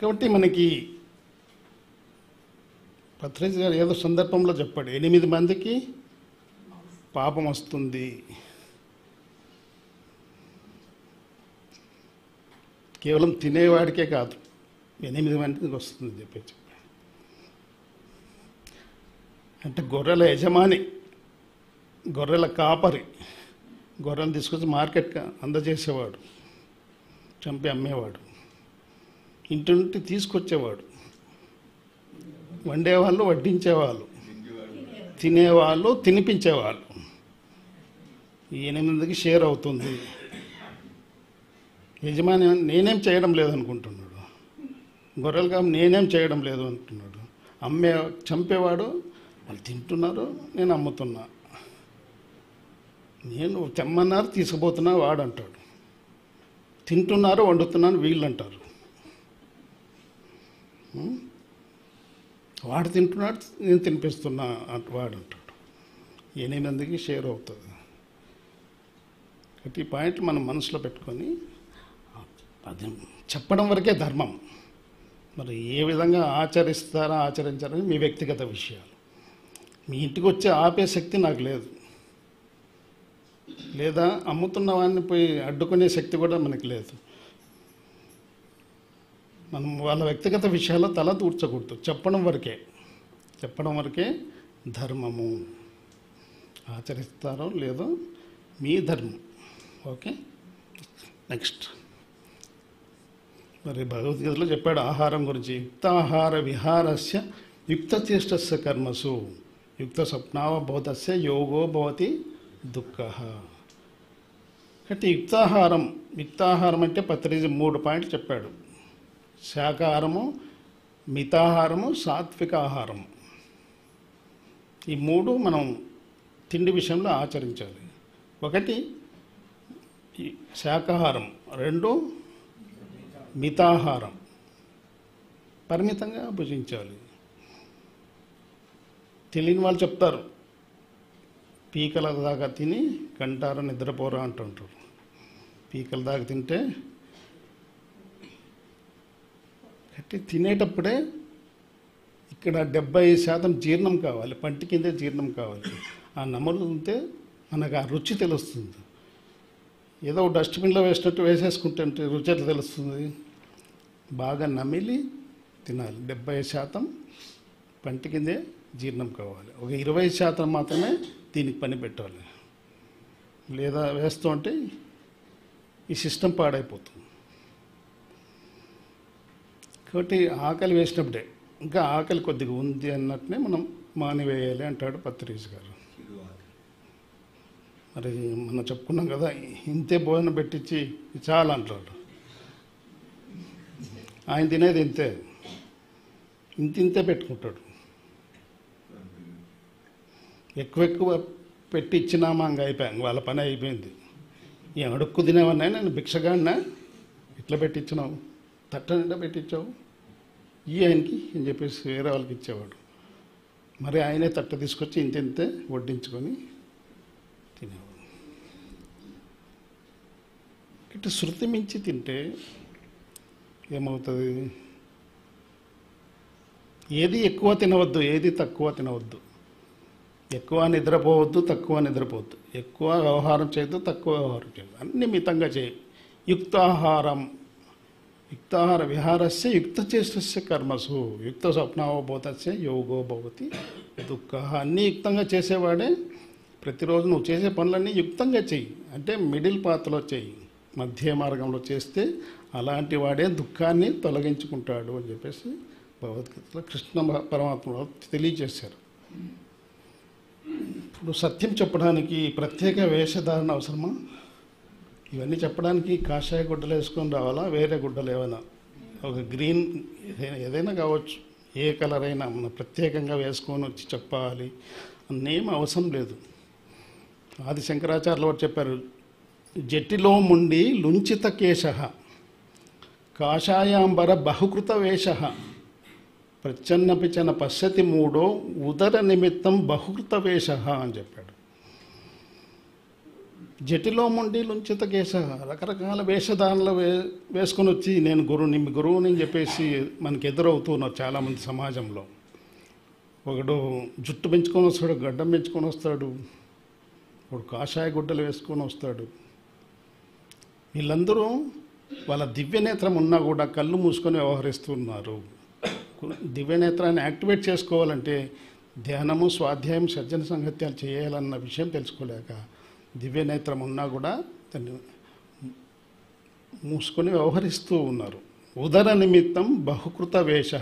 కాబట్టి మనకి పత్రిజ్ గారు ఏదో సందర్భంలో చెప్పాడు, 8 మందికి పాపం వస్తుంది. కేవలం తినేవాడికే కాదు, 8 మందికి వస్తుంది చెప్పి. అంటే గొర్రెల యజమాని, గొర్రెల కాపరి, గొర్రెలు తీసుకొచ్చి మార్కెట్కి అందజేసేవాడు, చంపి అమ్మేవాడు, ఇంటి నుండి తీసుకొచ్చేవాడు, వండేవాళ్ళు, వడ్డించేవాళ్ళు, తినేవాళ్ళు, తినిపించేవాళ్ళు. ఈ 8 మందికి షేర్ అవుతుంది. యజమాని నేనేం చేయడం లేదనుకుంటున్నాడు, గొర్రెలు కాబట్టి నేనేం చేయడం లేదు అంటున్నాడు. చంపేవాడు వాళ్ళు తింటున్నారు, నేను అమ్ముతున్నా, నేను తెమ్మన్నారు తీసుకుపోతున్నా వాడు అంటాడు, తింటున్నారు వండుతున్నాను వీళ్ళు అంటారు. వాడు తింటున్నాడు నేను తినిపిస్తున్నా వాడు అంటాడు. 8 మందికి షేర్ అవుతుంది. కాబట్టి ఈ పాయింట్ మనం మనసులో పెట్టుకొని అది చెప్పడం వరకే ధర్మం. మరి ఏ విధంగా ఆచరిస్తారా ఆచరించారని మీ వ్యక్తిగత విషయాలు. మీ ఇంటికి వచ్చే ఆపే శక్తి నాకు లేదు, లేదా అమ్ముతున్న వాడిని పోయి అడ్డుకునే శక్తి కూడా మనకి లేదు. మనం వాళ్ళ వ్యక్తిగత విషయాల్లో తల దూర్చకూడదు. చెప్పడం వరకే ధర్మము. ఆచరిస్తారో లేదో మీ ధర్మం. Okay, next. మరి భగవద్గీతలో చెప్పాడు ఆహారం గురించి. యుక్తాహార విహారస్య యుక్తచేష్టస్య కర్మసు యుక్త స్వప్నావబోధస్య యోగో భవతి దుఃఖ. కాబట్టి యుక్తాహారం అంటే పత్రిజీ 3 పాయింట్లు చెప్పాడు. శాకాహారము, మితాహారము, సాత్విక ఆహారము. ఈ 3 మనం తిండి విషయంలో ఆచరించాలి. 1 శాకాహారం, 2 మితాహారం, పరిమితంగా భుజించాలి. తెలియని వాళ్ళు చెప్తారు పీకల దాకా తిని గంటారా నిద్రపోరా అంటుంటారు. పీకల దాకా తింటే కట్టి తినేటప్పుడే ఇక్కడ 70% జీర్ణం కావాలి, పంటి కిందే జీర్ణం కావాలి. ఆ నమలు ఉంటే మనకు ఆ రుచి తెలుస్తుంది. ఏదో డస్ట్బిన్లో వేసినట్టు వేసేసుకుంటే రుచి ఎట్లా తెలుస్తుంది? బాగా నమిలి తినాలి. 70% పంటి కిందే జీర్ణం కావాలి. ఒక 20% మాత్రమే దీనికి పని పెట్టాలి. లేదా వేస్తూ ఉంటే ఈ సిస్టమ్ పాడైపోతుంది. కాబట్టి ఆకలి వేసినప్పుడే ఇంకా ఆకలి కొద్దిగా ఉంది అన్నట్టునే మనం మానివేయాలి అంటాడు పత్రిజీ గారు. మరి మనం చెప్పుకున్నాం కదా, ఇంతే భోజనం పెట్టించి చాలా అంటాడు. ఆయన తినేది ఇంతే పెట్టుకుంటాడు. ఎక్కువ పెట్టి ఇచ్చినామా ఇంకా అయిపోయాం, వాళ్ళ పని అయిపోయింది. ఈ అడుక్కు తినేవన్నా నేను భిక్షగాడినా ఇట్లా పెట్టించినావు, తట్ట నిండా పెట్టించావు ఈ ఆయనకి అని చెప్పేసి వేరే వాళ్ళకి ఇచ్చేవాడు. మరి ఆయనే తట్ట తీసుకొచ్చి ఇంతే వడ్డించుకొని తినేవాడు. ఇటు శృతి మించి తింటే ఏమవుతుంది? ఏది ఎక్కువ తినవద్దు, ఏది తక్కువ తినవద్దు. ఎక్కువ నిద్రపోవద్దు, తక్కువ నిద్రపోవద్దు. ఎక్కువ వ్యవహారం చేయొద్దు, తక్కువ వ్యవహారం చేయొద్దు. అన్ని మితంగా చేయి. యుక్తాహార విహారస్య యుక్తచేష్టస్య కర్మసు యుక్త స్వప్నావబోధస్య యోగో భవతి దుఃఖ. అన్నీ యుక్తంగా చేసేవాడే. ప్రతిరోజు నువ్వు చేసే పనులన్నీ యుక్తంగా చెయ్యి. అంటే మిడిల్ పాత్లో చెయ్యి, మధ్య మార్గంలో చేస్తే అలాంటి వాడే దుఃఖాన్ని తొలగించుకుంటాడు అని చెప్పేసి భగవద్గీతలో కృష్ణ పరమాత్మ తెలియజేశారు. ఇప్పుడు సత్యం చెప్పడానికి ప్రత్యేక వేషధారణ అవసరమా? ఇవన్నీ చెప్పడానికి కాషాయ గుడ్డలు వేసుకొని రావాలా? వేరే గుడ్డలు ఏమైనా ఒక గ్రీన్ ఏదైనా కావచ్చు, ఏ కలర్ అయినా మనం ప్రత్యేకంగా వేసుకొని వచ్చి చెప్పాలి అన్నేం అవసరం లేదు. ఆది శంకరాచార్యులు వారు చెప్పారు, జటిలో ముండి లుంచిత కేశ కాషాయాంబర బహుకృత వేష ప్రచ్ఛన్నపిచన పశ్యతి మూడో ఉదర నిమిత్తం బహుకృత వేష అని చెప్పాడు. జటిలో ముండి లుంచిత కేశ, రకరకాల వేషధారణలు వేసుకొని వచ్చి నేను గురువుని అని చెప్పేసి మనకి ఎదురవుతున్నారు చాలామంది సమాజంలో. ఒకడు జుట్టు పెంచుకొని వస్తాడు, గడ్డం పెంచుకొని వస్తాడు, ఒకడు కాషాయ గుడ్డలు వేసుకొని వస్తాడు. వీళ్ళందరూ వాళ్ళ దివ్యనేత్రం ఉన్నా కూడా కళ్ళు మూసుకొని వ్యవహరిస్తున్నారు. దివ్యనేత్రాన్ని యాక్టివేట్ చేసుకోవాలంటే ధ్యానము, స్వాధ్యాయం, సజ్జన సంగత్యాలు చేయాలన్న విషయం తెలుసుకోలేక దివ్యనేత్రం ఉన్నా కూడా దాన్ని మూసుకొని వ్యవహరిస్తూ ఉన్నారు. ఉదర నిమిత్తం బహుకృత వేష,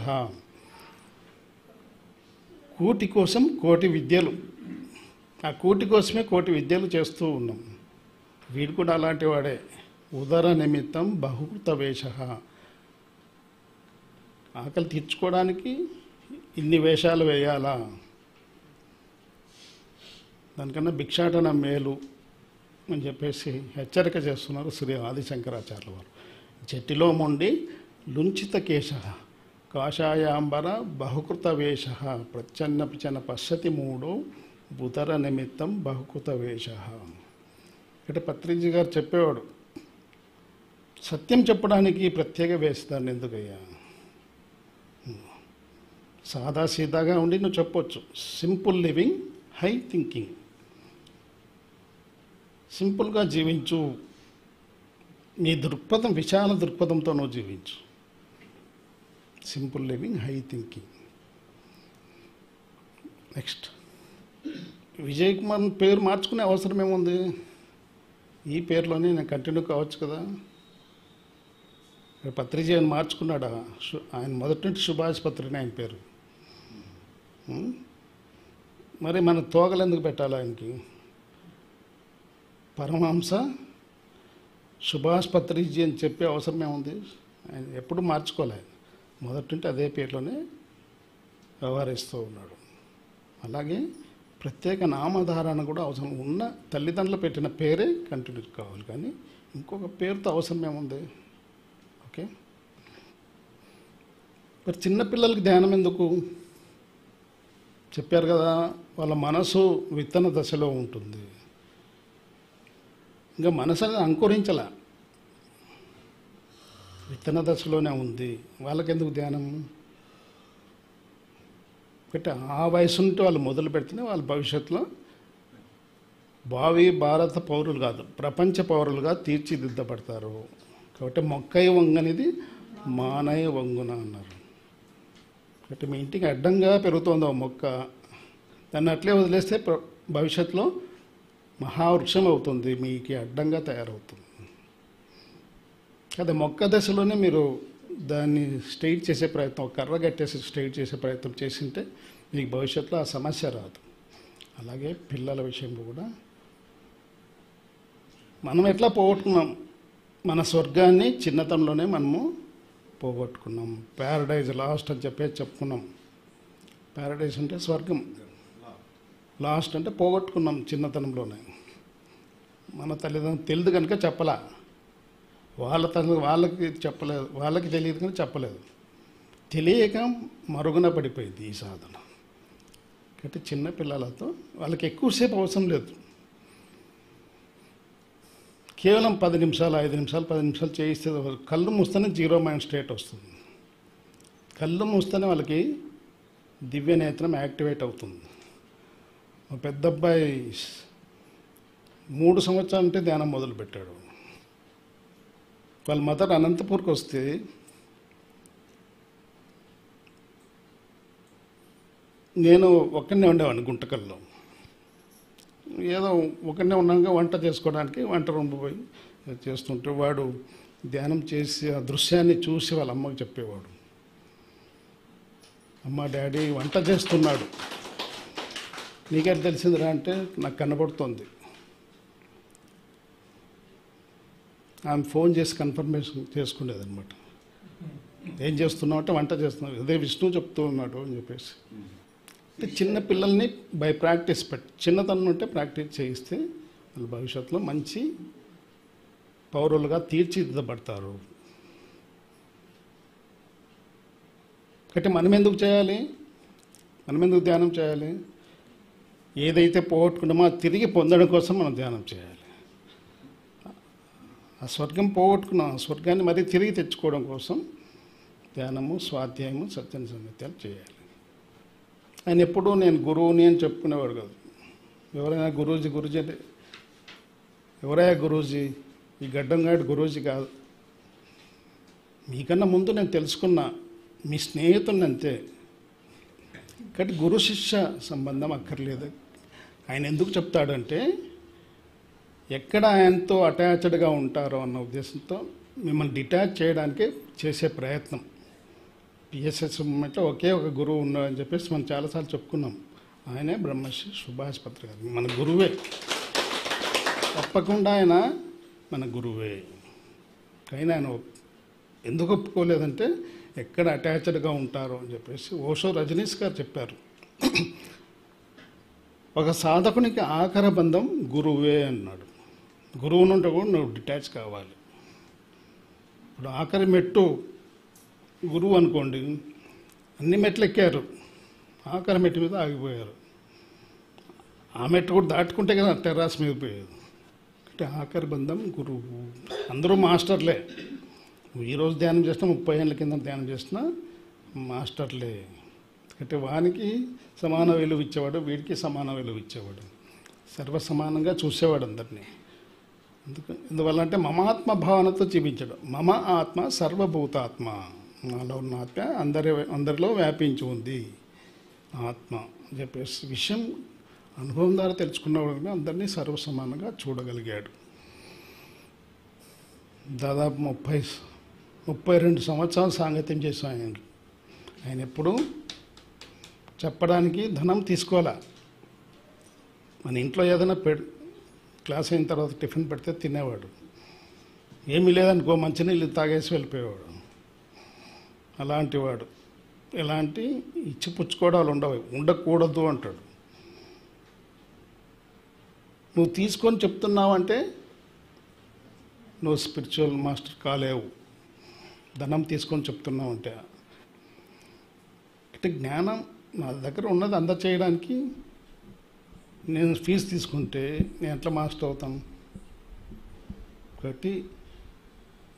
కూటి కోసం కోటి విద్యలు, ఆ కూటి కోసమే కోటి విద్యలు చేస్తూ ఉన్నాం. వీడు కూడా అలాంటి వాడే. ఉదర నిమిత్తం బహుకృత వేష, ఆకలి తీర్చుకోవడానికి ఇన్ని వేషాలు వేయాలా, దానికన్నా భిక్షాటన మేలు అని చెప్పేసి హెచ్చరిక చేస్తున్నారు శ్రీ ఆదిశంకరాచార్యుల వారు. జటిలో మొండి లుంచిత కేశ కాషాయాంబర బహుకృత వేష ప్రచ్ఛన్నపిచన పశ్యతి మూడో బుధర నిమిత్తం బహుకృత వేష. అంటే పత్రిజీ గారు చెప్పేవాడు, సత్యం చెప్పడానికి ప్రత్యేక వేషధాన్ని ఎందుకయ్యా, సాదా సీదాగా ఉండి నువ్వు చెప్పొచ్చు. సింపుల్ లివింగ్ హై థింకింగ్, సింపుల్గా జీవించు, నీ దృక్పథం విశాల దృక్పథంతో నువ్వు జీవించు. Simple living high thinking. Next, Vijay Kumar పేరు మార్చుకునే అవసరం ఏముంది? ఈ పేరులోనే నేను కంటిన్యూ కావచ్చు కదా. పత్రిజీ ఆయన మార్చుకున్నాడా? ఆయన మొదటి నుండి సుభాష్ పత్రిని ఆయన పేరు. మరి మన తోగలు ఎందుకు పెట్టాలి ఆయనకి? పరమహంస సుభాష్ పత్రిజీ అని చెప్పే అవసరం ఏముంది? ఆయన ఎప్పుడు మార్చుకోలే, మొదటి నుండి అదే పేరులోనే వ్యవహరిస్తూ ఉన్నాడు. అలాగే ప్రత్యేక నామధారణ కూడా అవసరం. ఉన్న తల్లిదండ్రులు పెట్టిన పేరే కంటిన్యూ కావాలి, కానీ ఇంకొక పేరుతో అవసరం ఏముంది? ఓకే. మరి చిన్నపిల్లలకి ధ్యానం ఎందుకు చెప్పారు కదా? వాళ్ళ మనసు విత్తన దశలో ఉంటుంది, ఇంకా మనసు అనేది అంకురించలా, విత్తన దశలోనే ఉంది. వాళ్ళకెందుకు ధ్యానం? అంటే ఆ వయసు నుండి వాళ్ళు మొదలు పెడితేనే వాళ్ళ భవిష్యత్తులో భావి భారత పౌరులు కాదు, ప్రపంచ పౌరులుగా తీర్చిదిద్దబడతారు. కాబట్టి మొక్కయ్య వంగనిది మానయ్య వంగున అన్నారు. కాబట్టి మీ ఇంటికి అడ్డంగా పెరుగుతుంది ఆ మొక్క, దాన్ని అట్లే వదిలేస్తే భవిష్యత్తులో మహావృక్షం అవుతుంది, మీకు అడ్డంగా తయారవుతుంది. అదే మొక్క దశలోనే మీరు దాన్ని స్ట్రైట్ చేసే ప్రయత్నం, ఒక కర్ర కట్టేసి స్ట్రైట్ చేసే ప్రయత్నం చేసింటే మీకు భవిష్యత్తులో ఆ సమస్య రాదు. అలాగే పిల్లల విషయంలో కూడా మనం ఎట్లా పోగొట్టుకున్నాం? మన స్వర్గాన్ని చిన్నతనంలోనే మనము పోగొట్టుకున్నాం. ప్యారడైజ్ లాస్ట్ అని చెప్పుకున్నాం. ప్యారడైజ్ అంటే స్వర్గం, లాస్ట్ అంటే పోగొట్టుకున్నాం చిన్నతనంలోనే. మన తల్లిదండ్రులు తెలియదు కనుక చెప్పలా, వాళ్ళకి చెప్పలేదు, వాళ్ళకి తెలియదు కానీ చెప్పలేదు. తెలియక మరుగున పడిపోయింది ఈ సాధన. కాబట్టి చిన్నపిల్లలతో వాళ్ళకి ఎక్కువసేపు అవసరం లేదు, కేవలం 10 నిమిషాలు 5 నిమిషాలు 10 నిమిషాలు చేయిస్తే కళ్ళు మూస్తేనే జీరో మైండ్ స్టేట్ వస్తుంది. కళ్ళు మూస్తేనే వాళ్ళకి దివ్య నేత్రం యాక్టివేట్ అవుతుంది. మా పెద్ద అబ్బాయి 3 సంవత్సరాల అంటే ధ్యానం మొదలుపెట్టాడు. వాళ్ళ మదర్ అనంతపూర్కి వస్తే నేను ఒక్కడనే ఉండేవాడిని గుంటకల్లో. ఏదో ఒకనే ఉన్నాక వంట చేసుకోవడానికి వంట రూమ్ పోయి చేస్తుంటే వాడు ధ్యానం చేసి ఆ దృశ్యాన్ని చూసి వాళ్ళ అమ్మకి చెప్పేవాడు, అమ్మ డాడీ వంట చేస్తున్నాడు, నీకేం తెలిసిందిరా అంటే నాకు కనబడుతోంది. ఆమె ఫోన్ చేసి కన్ఫర్మేషన్ చేసుకునేదన్నమాట, ఏం చేస్తున్నావు అంటే వంట చేస్తున్నావు, అదే విష్ణువు చెప్తూ ఉన్నాడు అని చెప్పేసి. అంటే చిన్న పిల్లల్ని బై ప్రాక్టీస్ చిన్నతనం ఉంటే ప్రాక్టీస్ చేయిస్తే వాళ్ళ భవిష్యత్తులో మంచి పౌరులుగా తీర్చిదిద్దబడతారు. కాబట్టి మనం ఎందుకు చేయాలి? మనం ఎందుకు ధ్యానం చేయాలి? ఏదైతే పోగొట్టుకున్నామో అది తిరిగి పొందడం కోసం మనం ధ్యానం చేయాలి. ఆ స్వర్గం పోగొట్టుకున్నాం, ఆ స్వర్గాన్ని మరీ తిరిగి తెచ్చుకోవడం కోసం ధ్యానము, స్వాధ్యాయము, సత్యం సంగత్యాలు చేయాలి. ఆయన ఎప్పుడూ నేను గురువుని అని చెప్పుకునేవాడు కాదు. ఎవరైనా గురూజీ అంటే ఎవరైనా గురూజీ, ఈ గడ్డంగాడు గురూజీ కాదు. మీకన్నా ముందు నేను తెలుసుకున్నా, మీ స్నేహితుడిని అంతే. కాబట్టి గురు శిష్య సంబంధం అక్కర్లేదు. ఆయన ఎందుకు చెప్తాడంటే ఎక్కడ ఆయనతో అటాచ్డ్గా ఉంటారో అన్న ఉద్దేశంతో మిమ్మల్ని డిటాచ్ చేయడానికే చేసే ప్రయత్నం. పిఎస్ఎస్ మూమెంట్లో ఒకే ఒక గురువు ఉన్నాడని చెప్పేసి మనం చాలాసార్లు చెప్పుకున్నాం. ఆయనే బ్రహ్మశ్రీ సుభాష్ పత్రి గారు, మన గురువే. తప్పకుండా ఆయన మన గురువే. కానీ ఆయన ఎందుకు ఒప్పుకోలేదంటే ఎక్కడ అటాచ్డ్గా ఉంటారు అని చెప్పేసి ఓషో రజనీష్ గారు చెప్పారు. ఒక సాధకునికి ఆఖరి బంధం గురువే అన్నాడు. గురువు నుండి కూడా నువ్వు డిటాచ్ కావాలి. ఇప్పుడు ఆఖరి మెట్టు గురువు అనుకోండి, అన్ని మెట్లు ఎక్కారు, ఆఖరి మెట్టు మీద ఆగిపోయారు. ఆ మెట్టు కూడా దాటుకుంటే కదా టెర్రాస్ మీద పోయేది. అంటే ఆఖరి బంధం గురువు. అందరూ మాస్టర్లే. ఈరోజు ధ్యానం చేసినా 30 ఏళ్ళ కింద ధ్యానం చేసినా మాస్టర్లే. అంటే వానికి సమాన విలువ ఇచ్చేవాడు, వీడికి సమాన విలువ ఇచ్చేవాడు, సర్వసమానంగా చూసేవాడు అందరినీ. ఎందువల్ల అంటే మమాత్మ భావనతో జీవించాడు. మమ ఆత్మ సర్వభూతాత్మ, నాలో ఉన్న ఆత్మ అందరిలో వ్యాపించి ఉంది ఆత్మ అని చెప్పేసి విషయం అనుభవం ద్వారా తెలుసుకున్నవాడు అందరినీ సర్వసమానంగా చూడగలిగాడు. దాదాపు 32 సంవత్సరాలు సాంగత్యం చేశాం ఆయన ఎప్పుడు చెప్పడానికి ధనం తీసుకోవాలా. మన ఇంట్లో ఏదైనా క్లాస్ అయిన తర్వాత టిఫిన్ పెడితే తినేవాడు. ఏమీ లేదనుకో మంచినీళ్ళు తాగేసి వెళ్ళిపోయేవాడు. అలాంటి వాడు. ఎలాంటి ఇచ్చిపుచ్చుకోవడాలు ఉండకూడదు అంటాడు. నువ్వు తీసుకొని చెప్తున్నావంటే నువ్వు స్పిరిచువల్ మాస్టర్ కాలేవు. ధనం తీసుకొని చెప్తున్నావు అంటే జ్ఞానం నా దగ్గర ఉన్నది అందచేయడానికి నేను ఫీజు తీసుకుంటే నేను ఎట్లా మాస్టర్ అవుతాను? కాబట్టి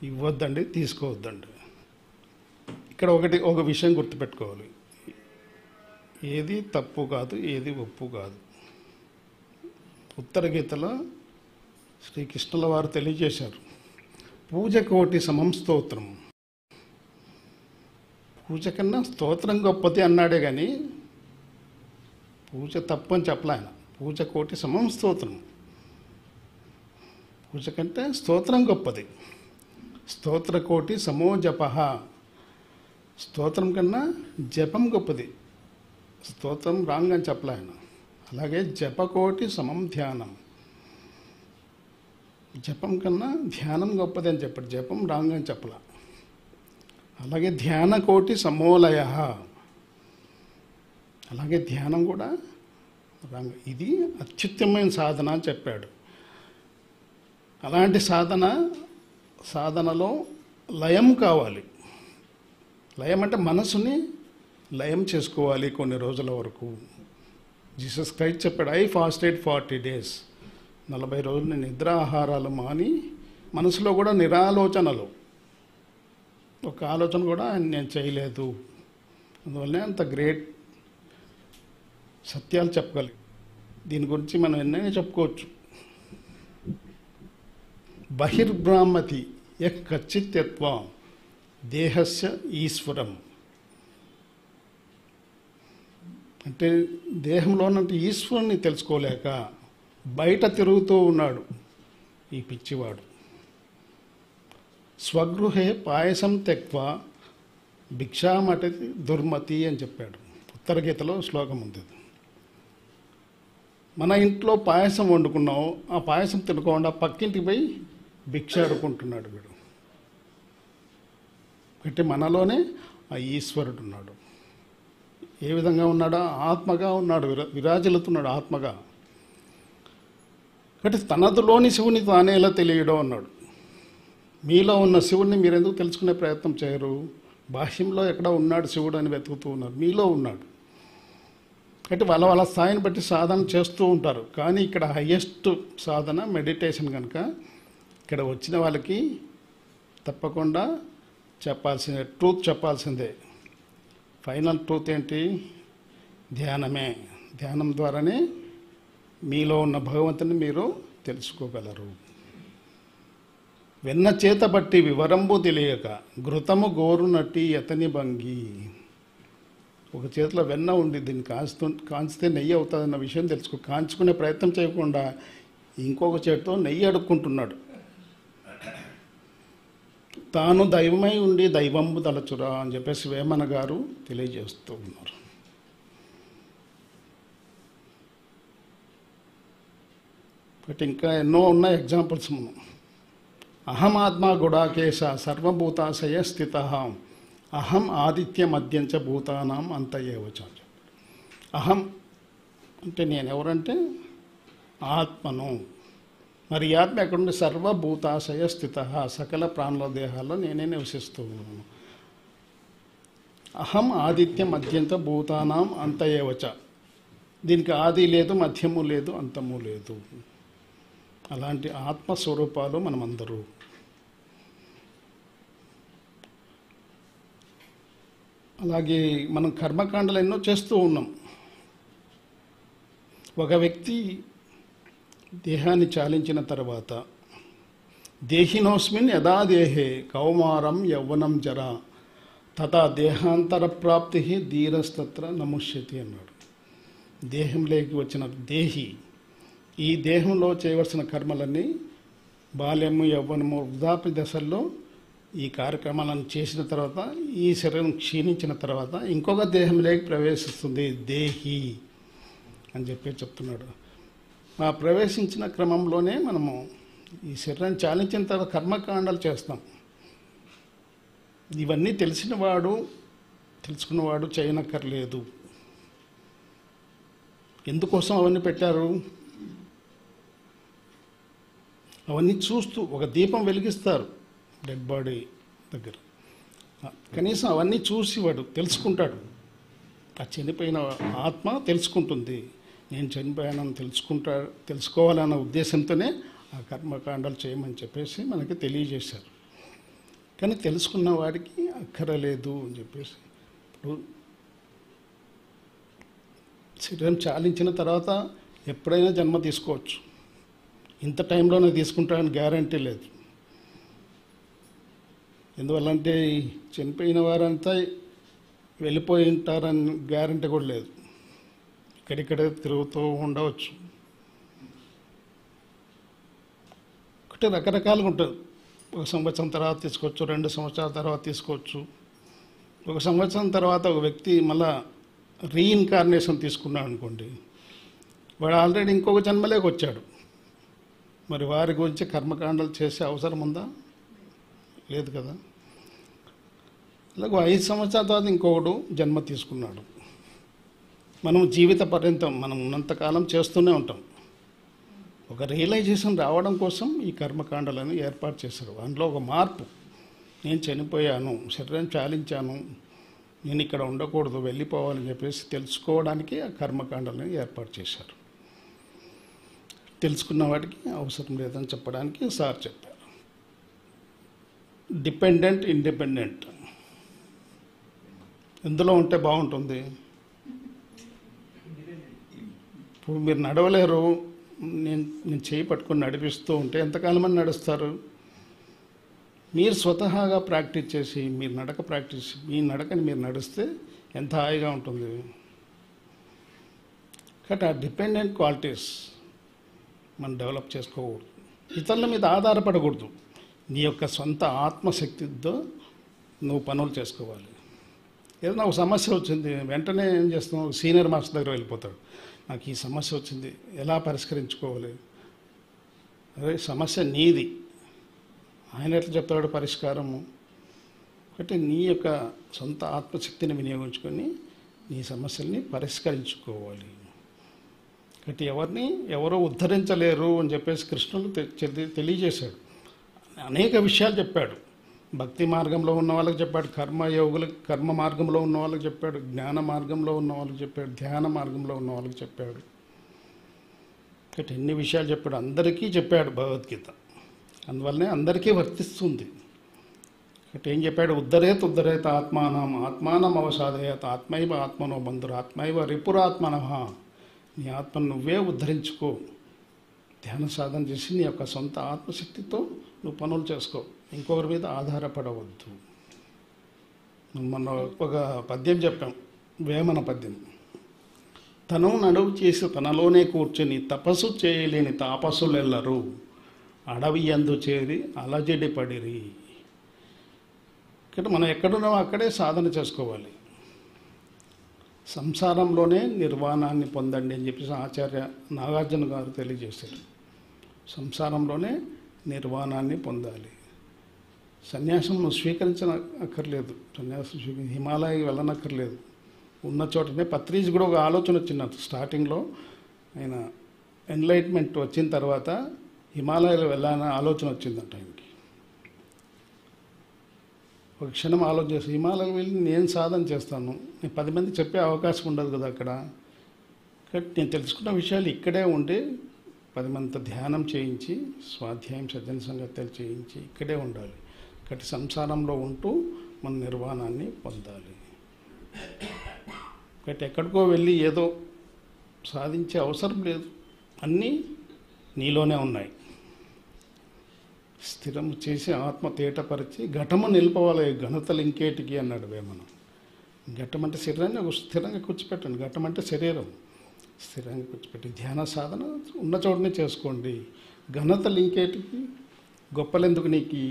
ఇవ్వద్దండి, తీసుకోవద్దండి. ఇక్కడ ఒక విషయం గుర్తుపెట్టుకోవాలి, ఏది తప్పు కాదు, ఏది ఒప్పు కాదు. ఉత్తర గీతలో శ్రీకృష్ణుల వారు తెలియజేశారు, పూజ కోటి సమం స్తోత్రం. పూజ కన్నా స్తోత్రం గొప్పది అన్నాడే కానీ పూజ తప్పు అని చెప్పలే ఆయన. పూజ కోటి సమం స్తోత్రం. పూజ కంటే స్తోత్రం గొప్పది. స్తోత్ర కోటి సమో జప. స్తోత్రం కన్నా జపం గొప్పది. స్తోత్రం రాంగ్ అని చెప్పలే ఆయన. అలాగే జపకోటి సమం ధ్యానం. జపం కన్నా ధ్యానం గొప్పది అని చెప్పాడు, జపం రాంగ్ అని చెప్పలా. అలాగే ధ్యాన కోటి సమోలయ. అలాగే ధ్యానం కూడా రాంగ్. ఇది అత్యుత్తమైన సాధన అని చెప్పాడు. అలాంటి సాధనలో లయం కావాలి. లయం అంటే మనసుని లయం చేసుకోవాలి కొన్ని రోజుల వరకు. జీసస్ క్రైస్ట్ చెప్పాడు, ఐ ఫాస్టెడ్ 40 days. 40 రోజులు నేను నిద్ర ఆహారాలు మాని, మనసులో కూడా నిరాలోచనలు, ఒక ఆలోచన కూడా నేను చేయలేదు. అందువల్లనే అంత గ్రేట్ సత్యాలు చెప్పగలి. దీని గురించి మనం ఎన్నైనా చెప్పుకోవచ్చు. బహిర్బ్రాహ్మతి యచ్చిత్యత్వం దేహస్య ఈశ్వరం. అంటే దేహంలో ఉన్నట్టు ఈశ్వరుని తెలుసుకోలేక బయట తిరుగుతూ ఉన్నాడు ఈ పిచ్చివాడు. స్వగృహే పాయసం త్యక్వా భిక్షామటతి దుర్మతి అని చెప్పాడు. ఉత్తర గీతలో శ్లోకం ఉంది. మన ఇంట్లో పాయసం వండుకున్నావు, ఆ పాయసం తినకుండా పక్కింటికి పోయి భిక్ష అడుకుంటున్నాడు వీడు. అంటే మనలోనే ఆ ఈశ్వరుడు ఉన్నాడు. ఏ విధంగా ఉన్నాడో ఆత్మగా ఉన్నాడు, విరాజిల్లుతున్నాడు ఆత్మగా. కాబట్టి తనదులోని శివుని తానే ఎలా తెలియడం అన్నాడు. మీలో ఉన్న శివుడిని మీరు ఎందుకు తెలుసుకునే ప్రయత్నం చేయరు? బాహ్యంలో ఎక్కడ ఉన్నాడు శివుడు అని వెతుకుతూ ఉన్నారు, మీలో ఉన్నాడు. అంటే వాళ్ళ స్థాయిని బట్టి సాధన చేస్తూ ఉంటారు. కానీ ఇక్కడ హయ్యెస్ట్ సాధన మెడిటేషన్ కనుక ఇక్కడ వచ్చిన వాళ్ళకి తప్పకుండా ట్రూత్ చెప్పాల్సిందే. ఫైనల్ ట్రూత్ ఏంటి? ధ్యానమే. ధ్యానం ద్వారానే మీలో ఉన్న భగవంతుని మీరు తెలుసుకోగలరు. వెన్న చేత బట్టి వివరంబు తెలియక ఘృతము గోరు నటి అతని భంగి. ఒక చేతిలో వెన్న ఉండి దీన్ని కాంచితే నెయ్యి అవుతుందన్న విషయం తెలుసుకో. కాంచుకునే ప్రయత్నం చేయకుండా ఇంకొక చేతితో నెయ్యి అడుక్కుంటున్నాడు. తాను దైవమై ఉండి దైవంబు తలచురా అని చెప్పేసి వేమన గారు తెలియజేస్తూ ఉన్నారు. బట్ ఇంకా ఎన్నో ఉన్నాయి ఎగ్జాంపుల్స్. మనం అహమాత్మా గుడాకేశ సర్వభూతాశయ స్థిత అహం ఆదిత్య మధ్యంచ భూతానాం అంత ఏవచ. అహం అంటే నేను ఎవరంటే ఆత్మను. మరి ఈ ఆత్మ ఎక్కడుండి? సర్వభూతాశయ స్థిత, సకల ప్రాణుల దేహాల్లో నేనే నివసిస్తూ ఉన్నాను. అహం ఆదిత్య మధ్యంత భూతానాం అంత ఏవచ. దీనికి ఆది లేదు, మధ్యము లేదు, అంతము లేదు. అలాంటి ఆత్మస్వరూపాలు మనమందరూ. అలాగే మనం కర్మకాండలు ఎన్నో చేస్తూ ఉన్నాం. ఒక వ్యక్తి దేహాన్ని చాలించిన తర్వాత దేహినోస్మిన్ యదా దేహే కౌమారం యౌవనం జరా తథా దేహాంతర ప్రాప్తి ధీరస్తత్ర నముష్యతి అన్నాడు. దేహంలోకి వచ్చిన దేహి ఈ దేహంలో చేయవలసిన కర్మలన్నీ బాల్యము, యవ్వనము, వృద్ధాప్య దశల్లో ఈ కార్యక్రమాలను చేసిన తర్వాత ఈ శరీరం క్షీణించిన తర్వాత ఇంకొక దేహంలోకి ప్రవేశిస్తుంది దేహి అని చెప్పి చెప్తున్నాడు. ఆ ప్రవేశించిన క్రమంలోనే మనము ఈ శరీరాన్ని చాలించిన తర్వాత కర్మకాండాలు చేస్తాం. ఇవన్నీ తెలుసుకున్నవాడు చేయనక్కర్లేదు. ఎందుకోసం అవన్నీ పెట్టారు? అవన్నీ చూస్తూ ఒక దీపం వెలిగిస్తారు డెడ్ బాడీ దగ్గర. కనీసం అవన్నీ చూసి వాడు తెలుసుకుంటాడు. ఆ చనిపోయిన ఆత్మ తెలుసుకుంటుంది. నేను చనిపోయానని తెలుసుకోవాలన్న ఉద్దేశంతోనే ఆ కర్మకాండాలు చేయమని చెప్పేసి మనకి తెలియజేశారు. కానీ తెలుసుకున్న వాడికి అక్కరలేదు అని చెప్పేసి. ఇప్పుడు శరీరం చాలించిన తర్వాత ఎప్పుడైనా జన్మ తీసుకోవచ్చు. ఇంత టైంలోనే తీసుకుంటానని గ్యారంటీ లేదు. ఎందువల్లంటే చనిపోయిన వారంతా వెళ్ళిపోయి ఉంటారని గ్యారంటీ కూడా లేదు. ఇక్కడిక్కడే తిరుగుతూ ఉండవచ్చు. ఒకటి రకరకాలుగా ఉంటుంది. 1 సంవత్సరం తర్వాత తీసుకోవచ్చు, 2 సంవత్సరాల తర్వాత తీసుకోవచ్చు. 1 సంవత్సరం తర్వాత ఒక వ్యక్తి మళ్ళా రీఇన్కార్నేషన్ తీసుకున్నాడు అనుకోండి, వాడు ఆల్రెడీ ఇంకొక జన్మలోకి వచ్చాడు. మరి వారి గురించి కర్మకాండాలు చేసే అవసరం ఉందా? లేదు కదా. అలాగే 5 సంవత్సరాల తర్వాత ఇంకొకడు జన్మ తీసుకున్నాడు. మనం జీవిత పర్యంతం మనం ఉన్నంతకాలం చేస్తూనే ఉంటాం. ఒక రియలైజేషన్ రావడం కోసం ఈ కర్మకాండాలను ఏర్పాటు చేశారు. అందులో ఒక మార్పు, నేను చనిపోయాను, శరీరం చాలించాను, నేను ఇక్కడ ఉండకూడదు, వెళ్ళిపోవాలని చెప్పేసి తెలుసుకోవడానికి ఆ కర్మకాండాలను ఏర్పాటు చేశారు. తెలుసుకున్న వాటికి అవసరం లేదని చెప్పడానికి సార్ చెప్పారు. డిపెండెంట్, ఇండిపెండెంట్ ఎందులో ఉంటే బాగుంటుంది? ఇప్పుడు మీరు నడవలేరు, నేను చేయి పట్టుకొని నడిపిస్తూ ఉంటే ఎంతకాలం అని నడుస్తారు? మీరు స్వతహాగా ప్రాక్టీస్ చేసి మీ నడకని మీరు నడిస్తే ఎంత హాయిగా ఉంటుంది. కాబట్టి ఆ డిపెండెంట్ క్వాలిటీస్ మనం డెవలప్ చేసుకోకూడదు. ఇతరుల మీద ఆధారపడకూడదు. నీ యొక్క సొంత ఆత్మశక్తితో నువ్వు పనులు చేసుకోవాలి. ఏదైనా ఒక సమస్య వచ్చింది, వెంటనే ఏం చేస్తాం? సీనియర్ మాస్టర్ దగ్గర వెళ్ళిపోతాడు. నాకు ఈ సమస్య వచ్చింది, ఎలా పరిష్కరించుకోవాలి? అదే సమస్య నీది, ఆయన ఎట్లా చెప్తాడు పరిష్కారము? కాబట్టి నీ యొక్క సొంత ఆత్మశక్తిని వినియోగించుకొని నీ సమస్యల్ని పరిష్కరించుకోవాలి. కాబట్టి ఎవరో ఉద్ధరించలేరు అని చెప్పేసి కృష్ణుడు తెలియజేశాడు. అనేక విషయాలు చెప్పాడు. భక్తి మార్గంలో ఉన్న వాళ్ళకి చెప్పాడు, కర్మ మార్గంలో ఉన్న వాళ్ళకి చెప్పాడు, జ్ఞాన మార్గంలో ఉన్న వాళ్ళకి చెప్పాడు, ధ్యాన మార్గంలో ఉన్న వాళ్ళకి చెప్పాడు. కాబట్టి ఎన్ని విషయాలు చెప్పాడు, అందరికీ చెప్పాడు భగవద్గీత. అందువల్లనే అందరికీ వర్తిస్తుంది. కాబట్టి ఏం చెప్పాడు? ఉద్ధరేత ఆత్మానం అవసాదయత ఆత్మైవ ఆత్మనో బంధురు ఆత్మైవ రిపురాత్మనః. నీ ఆత్మను నువ్వే ఉద్ధరించుకో. ధ్యాన సాధన చేసి నీ యొక్క సొంత ఆత్మశక్తితో నువ్వు పనులు చేసుకో. ఇంకొకరి మీద ఆధారపడవద్దు. మొన్న ఒక పద్యం చెప్పాం, వేమన పద్యం. తను నడువు చేసి తనలోనే కూర్చొని తపస్సు చేయలేని తాపసులెల్లరూ అడవి యందు చేరి అలజడి పడిరి. ఇక్కడ మనం ఎక్కడున్నామో అక్కడే సాధన చేసుకోవాలి. సంసారంలోనే నిర్వాణాన్ని పొందండి అని చెప్పేసి ఆచార్య నాగార్జున గారు తెలియజేశారు. సంసారంలోనే నిర్వాణాన్ని పొందాలి. సన్యాసం నువ్వు అక్కర్లేదు, సన్యాసం హిమాలయ వెళ్ళనక్కర్లేదు, ఉన్న చోటనే పత్రిజ్ కూడా ఒక ఆలోచన వచ్చింది నాకు స్టార్టింగ్లో. ఆయన ఎన్లైట్మెంట్ వచ్చిన తర్వాత హిమాలయాలు వెళ్ళాలన్న ఆలోచన వచ్చిందంట ఆయనకి. ఒక క్షణం ఆలోచన చేసి హిమాలయాలు వెళ్ళి నేను సాధన చేస్తాను, నేను 10 మంది చెప్పే అవకాశం ఉండదు కదా అక్కడ. కాబట్టి నేను తెలుసుకున్న విషయాలు ఇక్కడే ఉండి 10 మందితో ధ్యానం చేయించి, స్వాధ్యాయం సజ్జన సంగత్యాలు చేయించి ఇక్కడే ఉండాలి. కాబట్టి సంసారంలో ఉంటూ మన నిర్వాణాన్ని పొందాలి. కాబట్టి ఎక్కడికో వెళ్ళి ఏదో సాధించే అవసరం లేదు, అన్నీ నీలోనే ఉన్నాయి. స్థిరం చేసి ఆత్మ తేటపరిచి ఘటము నిలుపవాలి, ఘనతలు ఇంకేటికి అన్నాడు వేమన. ఘటం అంటే శరీరాన్ని స్థిరంగా కూర్చోపెట్టండి, ఘటం అంటే శరీరం స్థిరంగా కూర్చోపెట్టి ధ్యాన సాధన ఉన్న చోటనే చేసుకోండి. ఘనతలు ఇంకేటికి, గొప్పలెందుకు నీకు.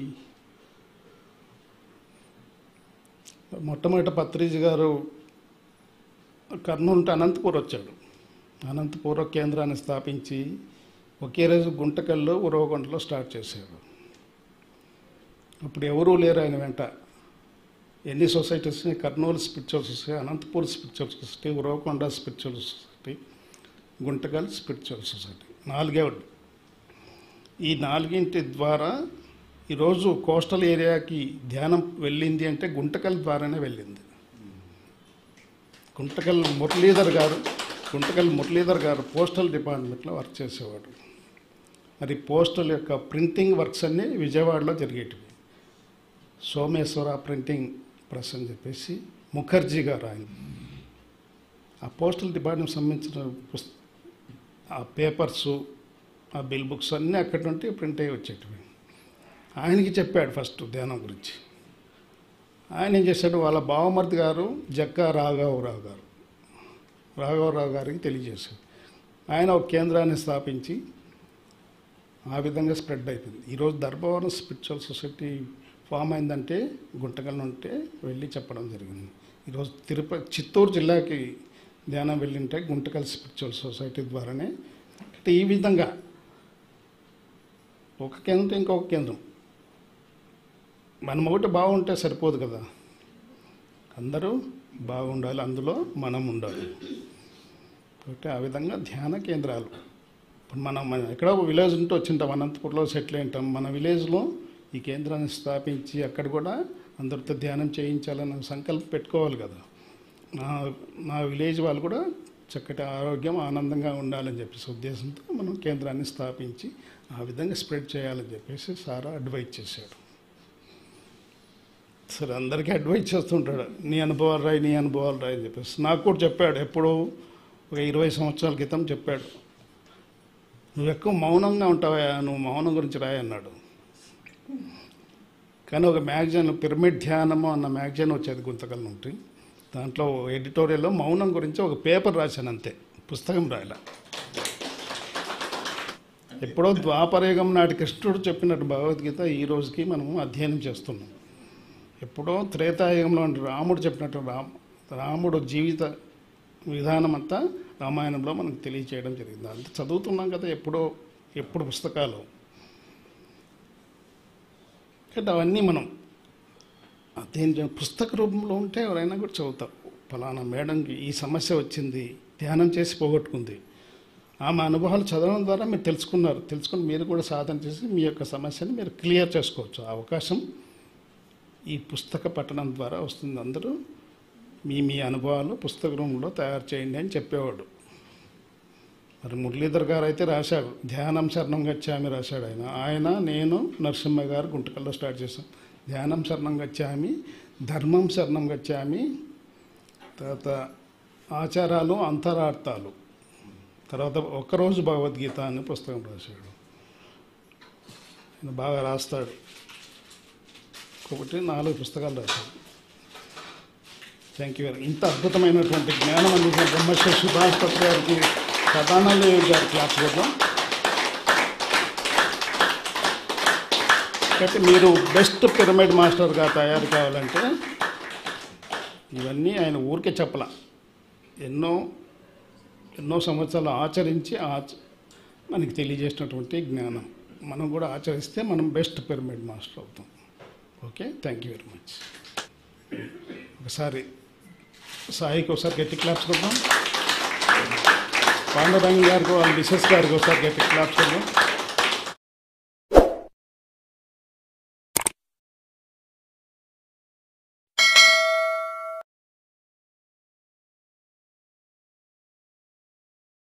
మొట్టమొదటి పత్రిజీ గారు కర్నూలు నుండి అనంతపూర్ వచ్చాడు. అనంతపూర్ కేంద్రాన్ని స్థాపించి ఒకే రోజు గుంటకల్లో ఉరవకొండలో స్టార్ట్ చేశాడు. అప్పుడు ఎవరూ లేరు ఆయన వెంట. ఎన్ని societies, Kurnool spiritual society, Anantapur spiritual society, Uravakonda spiritual society, Guntakal spiritual society, 4 ఈ 4 ద్వారా ఈరోజు కోస్టల్ ఏరియాకి ధ్యానం వెళ్ళింది అంటే గుంటకల్ ద్వారానే వెళ్ళింది. గుంటకల్ మురళీధర్ గారు పోస్టల్ డిపార్ట్మెంట్లో వర్క్ చేసేవాడు. మరి పోస్టల్ యొక్క ప్రింటింగ్ వర్క్స్ అన్నీ విజయవాడలో జరిగేటివి. సోమేశ్వర ప్రింటింగ్ ప్రెస్ అని చెప్పేసి ముఖర్జీ గారు ఆయన. ఆ పోస్టల్ డిపార్ట్మెంట్ సంబంధించిన ఆ పేపర్సు, ఆ బిల్ బుక్స్ అన్నీ అక్కడి నుండి ప్రింట్ అయ్యి వచ్చేటివి. ఆయనకి చెప్పాడు ఫస్ట్ ధ్యానం గురించి. ఆయన ఏం చేశాడు, వాళ్ళ బావమర్ది గారు జక్కా రాఘవరావు గారికి తెలియజేశాడు. ఆయన ఒక కేంద్రాన్ని స్థాపించి ఆ విధంగా స్ప్రెడ్ అయిపోయింది. ఈరోజు ధర్మవరం స్పిరిచువల్ సొసైటీ ఫామ్ అయిందంటే గుంటకల్ నుంటే వెళ్ళి చెప్పడం జరిగింది. ఈరోజు చిత్తూరు జిల్లాకి ధ్యానం వెళ్ళింటే గుంటకల్ స్పిరిచువల్ సొసైటీ ద్వారానే. అంటే ఈ విధంగా ఒక కేంద్రం ఇంకొక కేంద్రం, మనం ఒకటి బాగుంటే సరిపోదు కదా, అందరూ బాగుండాలి, అందులో మనం ఉండాలి. కాబట్టి ఆ విధంగా ధ్యాన కేంద్రాలు. ఇప్పుడు మనం ఎక్కడో విలేజ్ ఉంటూ వచ్చింటాం, అనంతపూర్లో సెటిల్ అయింటాం. మన విలేజ్లో ఈ కేంద్రాన్ని స్థాపించి అక్కడ కూడా అందరితో ధ్యానం చేయించాలని సంకల్పం పెట్టుకోవాలి కదా. నా విలేజ్ వాళ్ళు కూడా చక్కటి ఆరోగ్యం ఆనందంగా ఉండాలని చెప్పేసి ఉద్దేశంతో మనం కేంద్రాన్ని స్థాపించి ఆ విధంగా స్ప్రెడ్ చేయాలని చెప్పేసి సారా అడ్వైజ్ చేశాడు. సరే, అందరికీ అడ్వైజ్ చేస్తుంటాడు, నీ అనుభవాలు రాయి అని చెప్పేసి. నాకు కూడా చెప్పాడు, ఎప్పుడో ఒక 20 సంవత్సరాల క్రితం చెప్పాడు, నువ్వు ఎక్కువ మౌనంగా ఉంటావా, నువ్వు మౌనం గురించి రాయి అన్నాడు. కానీ ఒక మ్యాగజైన్ పిరమిడ్ ధ్యానము అన్న మ్యాగజైన్ వచ్చేది గుంతకల్ నుండి. దాంట్లో ఎడిటోరియల్లో మౌనం గురించి ఒక పేపర్ రాశాను, అంతే, పుస్తకం రాయలే. ఎప్పుడో ద్వాపరయుగం నాటి కృష్ణుడు చెప్పినట్టు భగవద్గీత ఈ రోజుకి మనము అధ్యయనం చేస్తున్నాం. ఎప్పుడో త్రేతాయుగంలో రాముడు చెప్పినట్టు రాముడు జీవిత విధానం అంతా రామాయణంలో మనకు తెలియచేయడం జరిగింది. అంత చదువుతున్నాం కదా ఎప్పుడు పుస్తకాలు. కాబట్టి అవన్నీ మనం అధ్యయనం పుస్తక రూపంలో ఉంటే ఎవరైనా కూడా చదువుతారు. ఫలానా మేడంకి ఈ సమస్య వచ్చింది, ధ్యానం చేసి పోగొట్టుకుంది, ఆమె అనుభవాలు చదవడం ద్వారా మీరు తెలుసుకుని మీరు కూడా సాధన చేసి మీ యొక్క సమస్యని మీరు క్లియర్ చేసుకోవచ్చు. ఆ అవకాశం ఈ పుస్తక పఠనం ద్వారా వస్తుంది. అందరూ మీ అనుభవాలు పుస్తక రూపంలో తయారు చేయండి అని చెప్పేవాడు. మరి మురళీధర్ గారు అయితే రాశాడు, ధ్యానం శరణం గచ్చామి రాశాడు. ఆయన నేను నరసింహ గారు గుంటకల్లో స్టార్ట్ చేశాం. ధ్యానం శరణం గచ్చామి, ధర్మం శరణం గచ్చామి, తర్వాత ఆచారాలు అంతరార్థాలు, తర్వాత ఒక్కరోజు భగవద్గీత అనే పుస్తకం రాశాడు. ఆయన బాగా రాస్తాడు. ఒకటి 4 పుస్తకాలు రాశాడు. Thank you. ఇంత అద్భుతమైనటువంటి జ్ఞానం అందించిన బ్రహ్మశ్రీ సుభాష్ పత్రి గారికి సదానంద గారి క్లాస్ వద్దాం. కాబట్టి మీరు బెస్ట్ పిరమిడ్ మాస్టర్గా తయారు కావాలంటే ఇవన్నీ ఆయన ఊరికే చెప్పలా, ఎన్నో సంవత్సరాలు ఆచరించి మనకి తెలియజేసినటువంటి జ్ఞానం మనం కూడా ఆచరిస్తే మనం బెస్ట్ పిరమిడ్ మాస్టర్ అవుతాం. Okay, thank you very much. ఒకసారి సాయికి ఒకసారి గట్టి క్లాప్స్ కొడదాం. పాండురంగ గారికి వాళ్ళ మిసెస్ గారికి ఒకసారి గట్టి క్లాప్స్ కొడదాం.